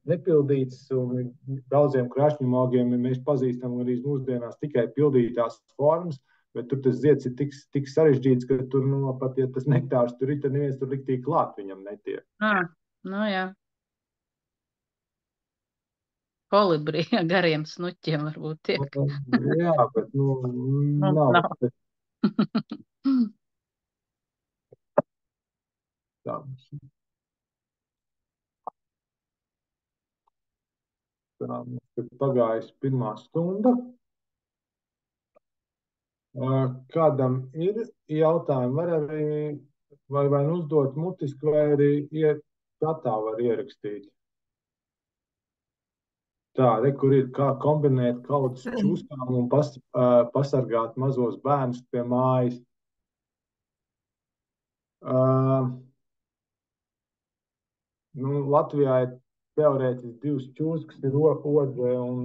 nepildīts, un daudziem krāšņuma augiem mēs pazīstam arī mūsdienās tikai pildītās formas, bet tur tas zieds ir tik sarežģīts, ka tur, pat ja tas nektārs tur ir, tad neviens tur liktīgi klāt viņam netiek. Nu jā. Kolibrija gariem snuķiem varbūt tiek. Jā, bet, nav. Tā. Tā, ir pagājusi 1 stunda. Kādam ir jautājumi, var arī vai uzdot mutiski, vai arī chatā var ierakstīt. Tā, kur ir kā kombinēt kaudzes čūskām un pasargāt mazos bērnus pie mājas. Latvijā ir teorētiski 2 čūskas, ir odre un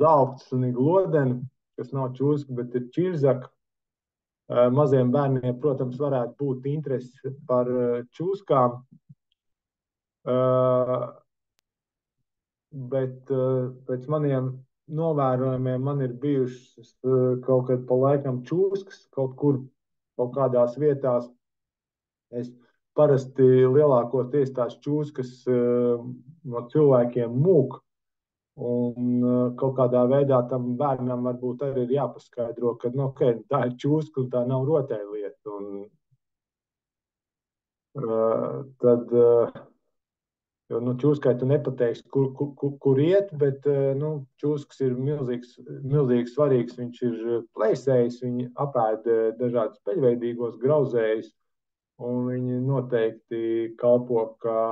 zelts un ir glodeni, kas nav čūska, bet ir čirzaka. Maziem bērniem, protams, varētu būt interesi par čūskām, bet pēc maniem novērojumiem man ir bijušas kaut kad pa laikam čūskas kaut kur, kaut kādās vietās. Es parasti lielākoties tās čūskas no cilvēkiem mūk, un kaut kādā veidā tam bērnam varbūt arī ir jāpaskaidro, ka okay, tā ir čūska un tā nav rotaļlieta. Tad jo, čūskai tu nepateiksi, kur iet, bet čūskas ir milzīgi svarīgs. Viņš ir plēsējs, viņi apēd dažādus peļveidīgos grauzējus, un viņi noteikti kalpo kā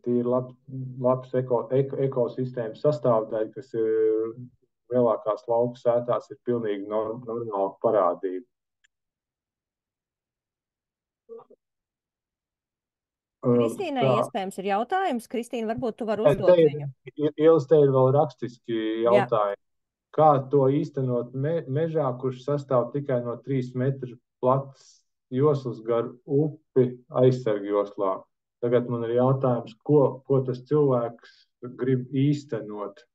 tīri labs ekosistēmas sastāvdaļa, kas ir lielākās lauku sētās ir pilnīgi normāla parādība. Kristīnai iespējams ir jautājums. Kristīna, varbūt tu vari uzdot viņu. Ielas te ir vēl rakstiski jautājumi. Kā to īstenot mežā, kurš sastāv tikai no 3 metru platas joslas gar upi aizsargjoslā? Tagad man ir jautājums, ko tas cilvēks grib īstenot?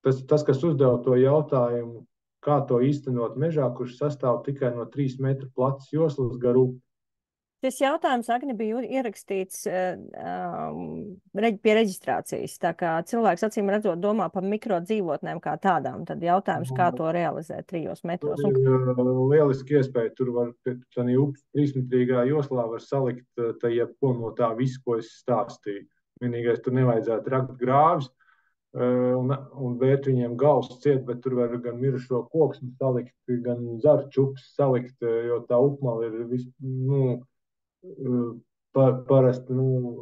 Tas, kas uzdeva to jautājumu, kā to īstenot mežā, kurš sastāv tikai no 3 metru platas joslas gar upi? Šis jautājums, Agni, bija ierakstīts pie reģistrācijas. Tā kā cilvēks acīm redzot domā par mikrodzīvotnēm kā tādām, tad jautājums, kā to realizēt 3 metros. Lieliski iespēja. Tur var, tādā 3-metrīgā joslā var salikt jebko no tā visu, ko es stāstīju. Vienīgais, tur nevajadzētu rakt grāvis un vērt viņiem galvas ciet, bet tur var gan mirušo koksni salikt, gan zaru čups salikt, jo tā upmala ir parasti,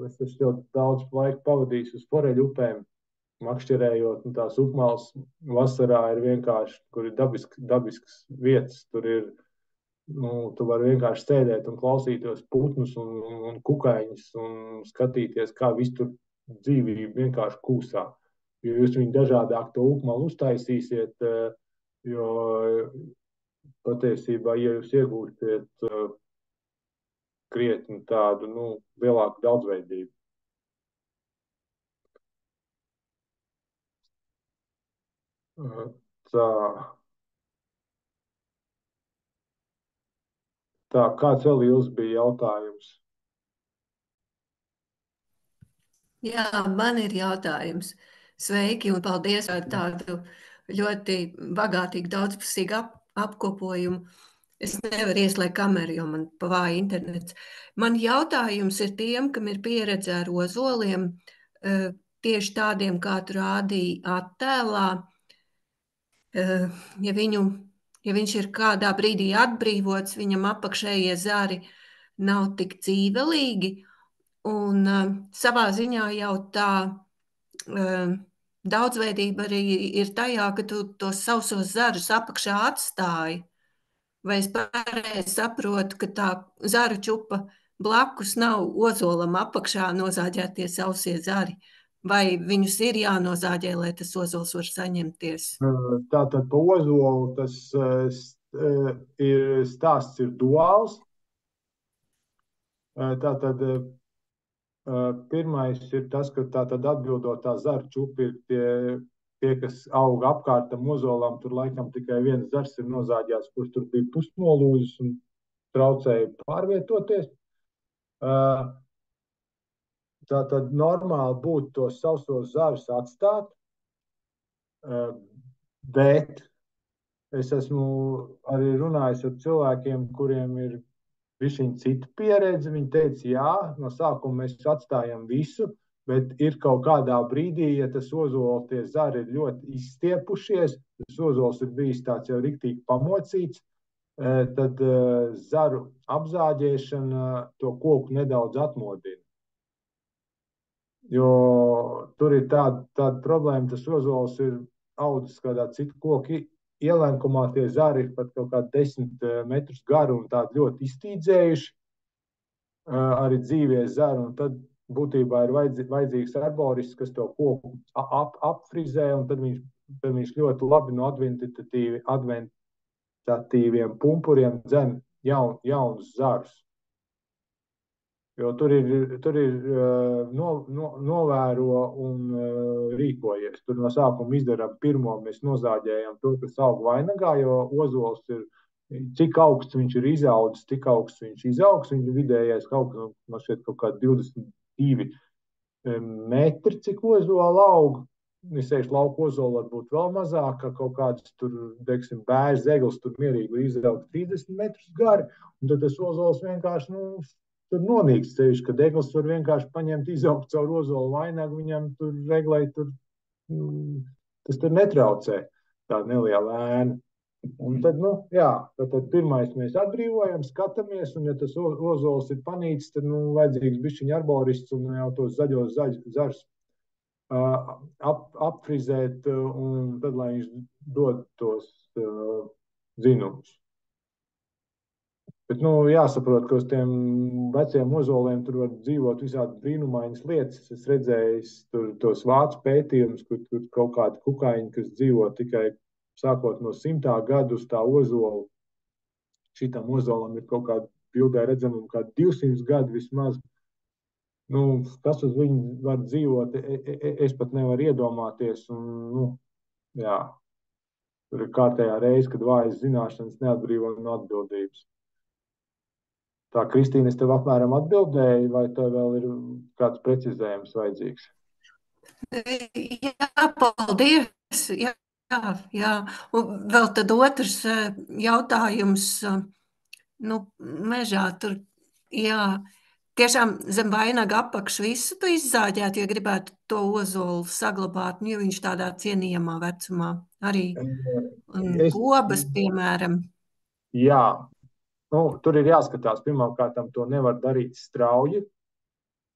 es esmu daudz laika pavadījis uz foreļu upēm, makšķerējot, un tās upmalas vasarā ir vienkārši, kur ir dabisks vietas, tur ir, tu vari vienkārši sēdēt un klausīties putnus un kukaiņus un skatīties, kā viss tur dzīvība vienkārši kūsā. Jo jūs viņu dažādāk to upmalu uztaisīsiet, jo patiesībā, ja jūs iegūsiet krietni tādu, lielāku daudzveidību. Tā, kāds vēl jums bija jautājums? Jā, man ir jautājums. Sveiki un paldies par tādu ļoti bagātīgu, daudzpusīgu apkopojumu. Es nevaru ieslēgt kameru, jo man pavāja internets. Man jautājums ir tiem, kam ir pieredze ar ozoliem, tieši tādiem, kā tu rādīji attēlā. Ja viņš ir kādā brīdī atbrīvots, viņam apakšējie zari nav tik dzīvelīgi, un savā ziņā jau tā daudzveidība arī ir tajā, ka tu tos sausos zarus apakšā atstāji. Vai es pareizi saprotu, ka tā zaru čupa blakus nav ozolam apakšā nozāģētie sausie zari? Vai viņus ir jānozāģē, lai tas ozols var saņemties? Tātad pa ozolu tas stāsts ir duāls. Tātad pirmais ir tas, ka tātad atbildot tā zaru čupa ir tie, kas aug apkārt tam ozolam, tur laikam tikai viens zars ir nozāģēts, kurš tur bija pusnolūzis un traucēja pārvietoties. Tātad normāli būtu tos sausos zarus atstāt, bet es esmu arī runājis ar cilvēkiem, kuriem ir bišķiņ cita pieredze. Viņi teica, jā, no sākuma mēs atstājam visu, bet ir kaut kādā brīdī, ja tas ozols, tie zari ir ļoti izstiepušies, tas ozols ir bijis tāds jau riktīgi pamocīts, tad zaru apzāģēšana to koku nedaudz atmodina. Jo tur ir tāda problēma, tas ozols ir audzis kādā citu koku ielenkumā, tie zari ir pat kaut kādi 10 metrus garu un tādi ļoti iztīdzējuši, arī dzīvie zari, un tad būtībā ir vajadzīgs arborists, kas to koku apfrizē, un tad viņš ļoti labi no kvalitatīviem pumpuriem dzen jaunus zarus. Jo tur ir novēro un rīkojies. Tur no sākuma izdarām pirmo, mēs nozāģējam to, kas aug vainagā, jo ozols ir, cik augsts viņš ir izaudzis, tik augsts viņš izaugs. Viņa vidējais augsts, man šķiet, kaut kā 22 metri, cik ozola aug. Es teikšu, lauku ozola var būt vēl mazāk, kaut kādas tur, teiksim, bērs, zegles, tur mierīgi izaugt 30 metrus gari, un tad tas ozols vienkārši, tur nonīks ceļš, ka degls var vienkārši paņemt, izaugt caur ozolu vainagu, viņam tur reglēt, tas tur netraucē, tā neliela ēna. Un tad, tad pirmais mēs atbrīvojam, skatāmies, un ja tas ozols ir panīcis, tad, vajadzīgs bišķiņ arborists un jau tos zaļos zarus apfrizēt, un tad, lai viņš dod tos zinumus. Bet, jāsaprot, ka uz tiem veciem ozoliem tur var dzīvot visādi brīnumainas lietas. Es redzēju tur tos vācu pētījumus, kur kaut kādi kukaiņi, kas dzīvo tikai sākot no 100. gadu uz tā ozola. Šitam ozolam ir kaut kāda bildē redzama kā 200 gadu vismaz. Kas uz viņu var dzīvot, es pat nevaru iedomāties. Un, tur ir kārtējā reize, kad vājas zināšanas neatbrīvo no atbildības. Tā, Kristīne, es tev apmēram atbildēju, vai tev vēl ir kāds precizējums vajadzīgs? Jā, paldies. Jā. Un vēl tad otrs jautājums. Mežā tur, tiešām zem vainaga apakšu visu tu izzāģētu, ja gribētu to ozolu saglabāt, jo viņš tādā cienījamā vecumā arī. Un gobas, piemēram. Jā. Tur ir jāskatās, pirmkārt, to nevar darīt strauji.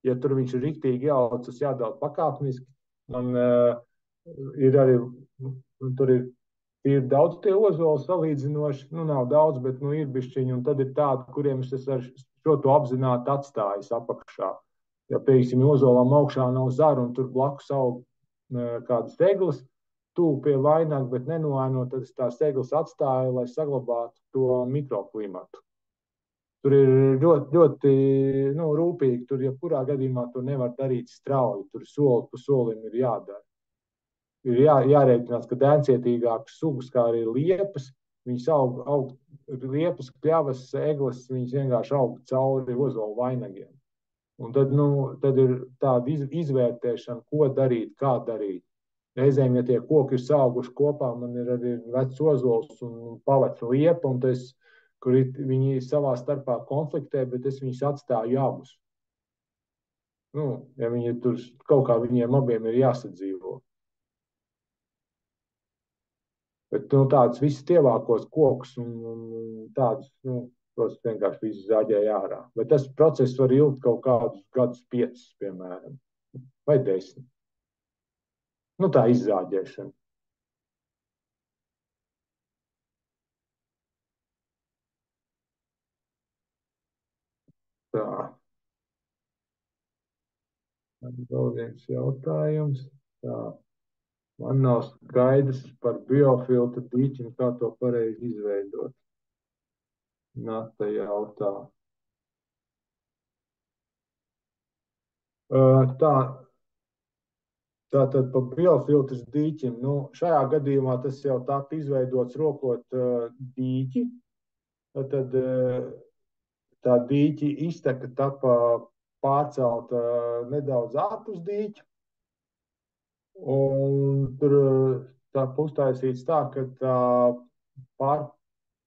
Ja tur viņš ir riktīgi jāaucas, jādala pakāpeniski. Man ir arī, tur ir daudz tie ozoli salīdzinoši, nav daudz, bet ir bišķiņi, un tad ir tādi, kuriem es ar šo to apzināti atstājis apakšā. Ja, piemēram, ozolam augšā nav zaru, un tur blakus aug kādas eglis, tuvu pie vainaga, bet nenoēnot, tad es tās eglis atstāju, lai saglabātu to mikroklimatu. Tur ir ļoti rūpīgi, tur jebkurā gadījumā to nevar darīt strauji, tur soli pa solim ir jādara. Ir jārēķinās, ka dēncietīgākas sugas, kā arī liepas, viņas aug liepas, kļavas, egles, viņas vienkārši aug cauri ozolu vainagiem. Un tad ir tāda izvērtēšana, ko darīt, kā darīt. Reizēm, ja tie koki ir sauguši kopā, man ir arī vecs ozols un pavaca liepa, un kur viņi savā starpā konfliktē, bet es viņus atstāju abus. Ja viņi tur kaut kā viņiem abiem ir jāsadzīvo. Bet tādus visus tievākos kokus un tādus, tos vienkārši visus zāģēja ārā. Bet tas process var ilgt kaut kādus gadus 5, piemēram, vai 10. Tā izzāģēšana. Tā. Vēl viens jautājums. Tā. Man nav skaidrs par biofiltru dīķim, kā to pareizi izveidot. Nata jautā. Tātad par biofiltru dīķim. Šajā gadījumā tas jau tāp izveidots rokot dīķi. Tad tā dīķi izteka tapa pārcelta nedaudz ārpus dīķa. Un tur tā uztaisīts tā, ka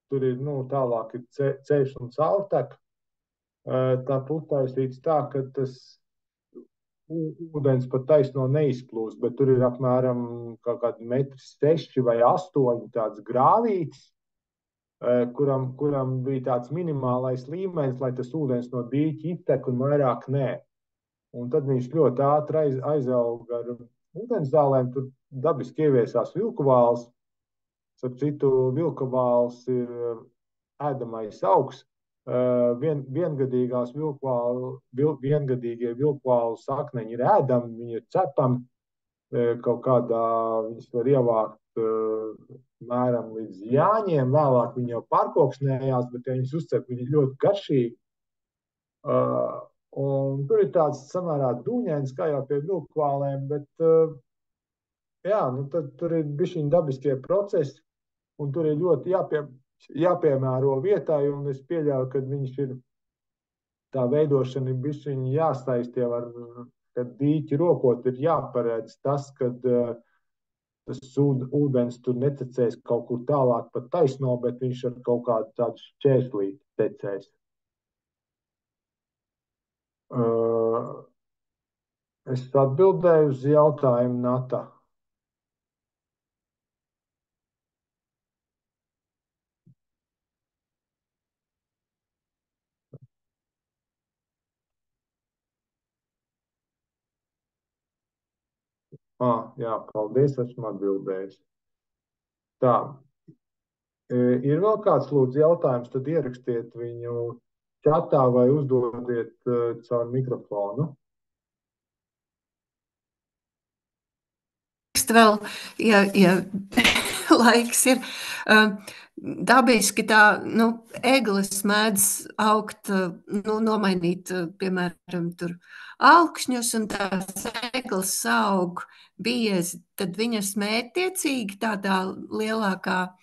tur ir tālāk ir ceļš un caurteka. Tā uztaisīts tā, ka tas ūdens pat taisno neizplūst, bet tur ir apmēram kaut kādi 1,6 vai 8 tāds grāvītis, kuram bija tāds minimālais līmenis, lai tas ūdens no dīķa iztek un vairāk nē. Un tad viņš ļoti ātri aizauga ar ūdensdālēm, tur dabiski ieviesās vilkavāls. Starp citu, vilkavāls ir ēdamais augs. Viengadīgie vilkvālu sakneņi ir ēdami, viņi ir cepami, kaut kādā viņas var ievākt mēram līdz jāņiem, vēlāk viņi jau pārkoksnējās, bet ja viņas uzcep, viņi ir ļoti garšīgi. Un tur ir tāds samērā dūņains, kā jau pie vilkvālēm, bet jā, nu tad tur ir bišķiņ dabiskie procesi, un tur ir ļoti jāpiemēro vietai, un es pieļauju, ka viņš ir tā veidošana ir bišķiņ jāsaist jau ar, kad dīķi rokot, ir jāparedz tas, kad tas ūdens tur netecēs kaut kur tālāk pat taisno, bet viņš ar kaut kādu tādu šķērslīti tecēs. Es atbildēju uz jautājumu, Nata. Jā, paldies, esmu atbildējis. Tā, ir vēl kāds lūdzu jautājums, tad ierakstiet viņu čatā vai uzdodiet caur mikrofonu. Vēl, ja laiks ir, dabiski tā, eglis mēdz augt, nomainīt, piemēram, tur alkšņus, un tās eglis aug biezi, tad viņas mērķtiecīgi tādā lielākā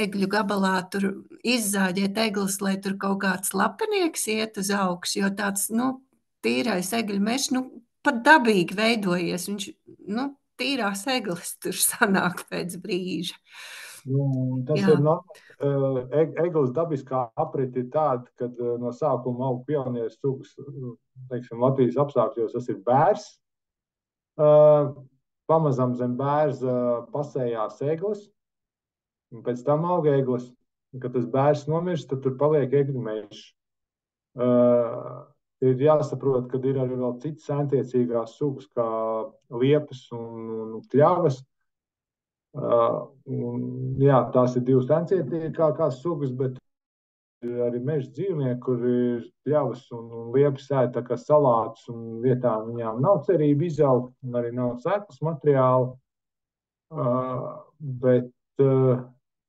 egļu gabalā tur izzāģēt eglis, lai tur kaut kāds lapenieks iet uz augšu, jo tāds, tīrais egļu mežs, pat dabīgi veidojies, viņš, tīrās eglis tur sanāk pēc brīža. Tas ir eglis dabiskā aprite ir tāda, kad no sākuma aug pionieru sugas, teiksim, Latvijas apstākļos tas ir bērs. Pamazam zem bērza pasējās eglis, un pēc tam aug eglis. Kad tas bērs nomirst, tad tur paliek egļu mežs. Ir jāsaprot, ka ir arī vēl citas saimniecīgās sugas, kā liepas un kļavas. Jā, tās ir divas saimniecīgākās sugas, bet ir arī meža dzīvnieki, kur ir kļavas un liepas ēd tā kā salātus, un vietām viņām nav cerība izaugt, un arī nav sēklas materiāla.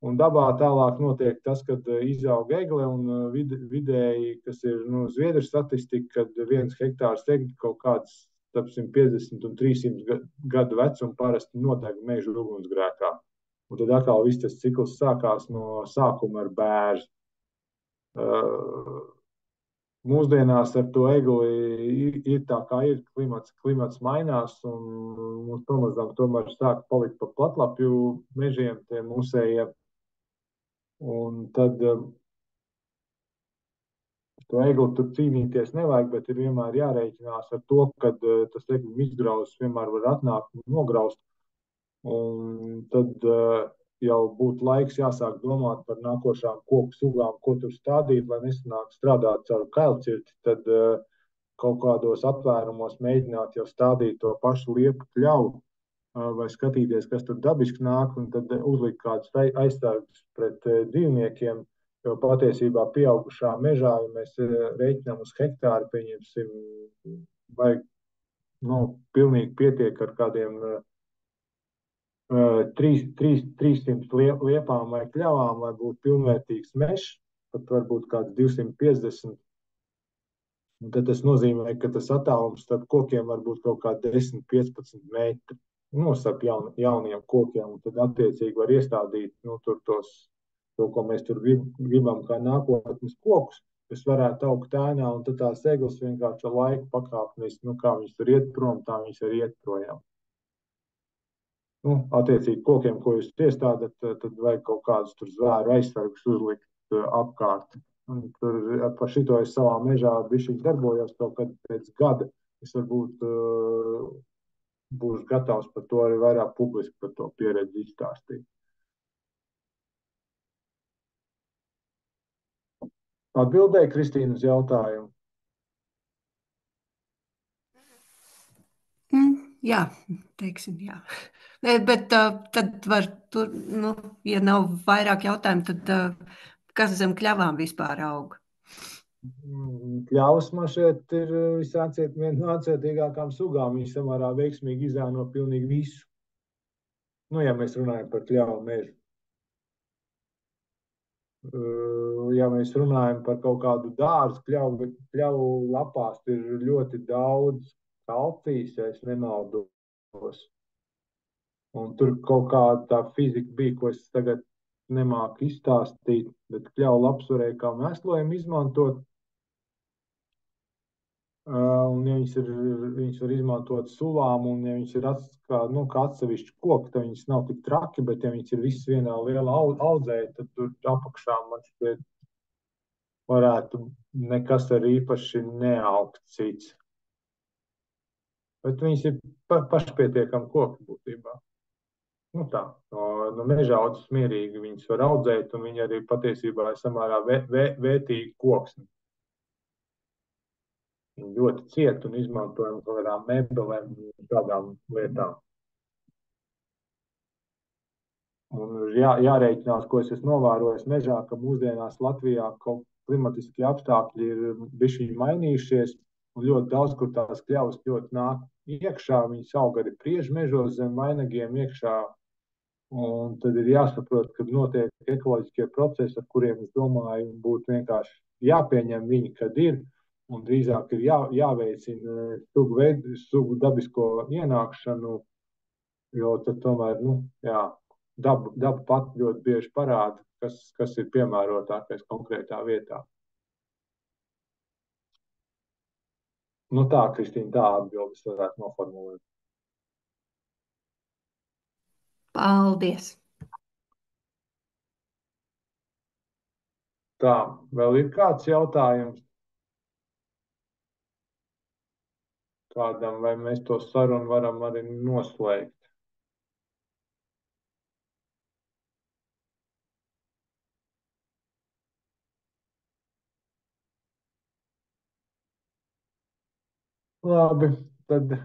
Un dabā tālāk notiek tas, kad izaug egle un vidēji, kas ir Zviedru statistika, kad 1 hektārs egļu kaut kāds 150 un 300 gadu vecuma parasti nodeg meža ugunsgrēkā. Un tad atkal viss tas cikls sākās no sākuma ar bērzu. Mūsdienās ar to egli ir tā, kā ir, klimats mainās, un mums pamazām tomēr sāk palikt pa platlapju mežiem tie mūsējie. Un tad to egli tur cīnīties nevajag, bet ir vienmēr jārēķinās ar to, ka tas egļu izgrauzs vienmēr var atnākt un nograust. Un tad jau būtu laiks jāsāk domāt par nākošām koku sugām, ko tur stādīt, lai nesanāk strādāt caur kailcirti, tad kaut kādos aptvērumos mēģināt jau stādīt to pašu liepu kļavu, vai skatīties, kas tur dabiski nāk, un tad uzlikt kādus aizsargus pret dzīvniekiem, jo patiesībā pieaugušā mežā, ja mēs reiķinām uz hektāru, pieņemsim, vajag, pilnīgi pietiek ar kādiem 300 liepām vai kļavām, lai būtu pilnvērtīgs mežs, pat varbūt kāds 250. Un tad tas nozīmē, ka tas attālums starp kokiem var būt kaut kā 10-15 metri. Starp jauniem kokiem, un tad attiecīgi var iestādīt to, ko mēs tur gribam kā nākotnes kokus, kas varētu augt ēnā, un tad tās eglis vienkārši ar laiku pakāpeniski, kā viņas tur iet prom, tā viņas arī iet projām. Attiecīgi kokiem, ko jūs iestādat, tad vajag kaut kādus tur zvēru aizsargus uzlikt apkārt. Un tur par šito es savā mežā bišķiņ darbojos, kaut kad pēc gada es varbūt būšu gatavs par to arī vairāk publiski par to pieredzi izstāstīt. Atbildēja Kristīna uz jautājumu? Jā, teiksim, jā. Bet tad var tur, ja nav vairāk jautājumu, tad kas zem kļavām vispār aug? Kļavas man šeit ir viena no atsietīgākām sugām. Viņi samērā veiksmīgi izēno pilnīgi visu. Ja mēs runājam par kļavu mežu. Ja mēs runājam par kaut kādu dārzu, kļauju lapās ir ļoti daudz kalcijas, ja es nemaldos. Un tur kaut kāda tā fizika bija, ko es tagad nemāku izstāstīt, bet kļauju lapas varēja kā mēslojumu izmantot. Un, ja viņas var izmantot sulām, un ja viņas ir kā atsevišķi koki, tad viņas nav tik traki, bet ja viņas ir visas vienā lielā audzē, tad tur apakšā man šķiet varētu nekas arī īpaši neaugt cits. Bet viņas ir pašpietiekami koki būtībā. Nu tā, no meža audzes mierīgi viņas var audzēt, un viņi arī patiesībā ir samērā vērtīgi koksni. Viņi ļoti ciet un izmantojam kaut kādām mēbelēm un tādām lietām. Un jārēķinās, ko es esmu novērojis mežā, ka mūsdienās Latvijā kaut klimatiskie apstākļi ir bišķiņi mainījušies, un ļoti daudz, kur tās kļavas ļoti nāk iekšā, viņas aug arī priežmežos zem vainagiem iekšā, un tad ir jāsaprot, ka notiek ekoloģiskie procesi, ar kuriem, es domāju, būtu vienkārši jāpieņem viņi, kad ir, un drīzāk ir jāveicina sugu dabisko ienākšanu, jo tad tomēr, daba pat ļoti bieži parāda, kas ir piemērotākais konkrētā vietā. Nu tā, Kristīna, tā atbildes varētu noformulēt. Paldies! Tā, vēl ir kāds jautājums? Kādam, vai mēs to sarunu varam arī noslēgt? Labi, tad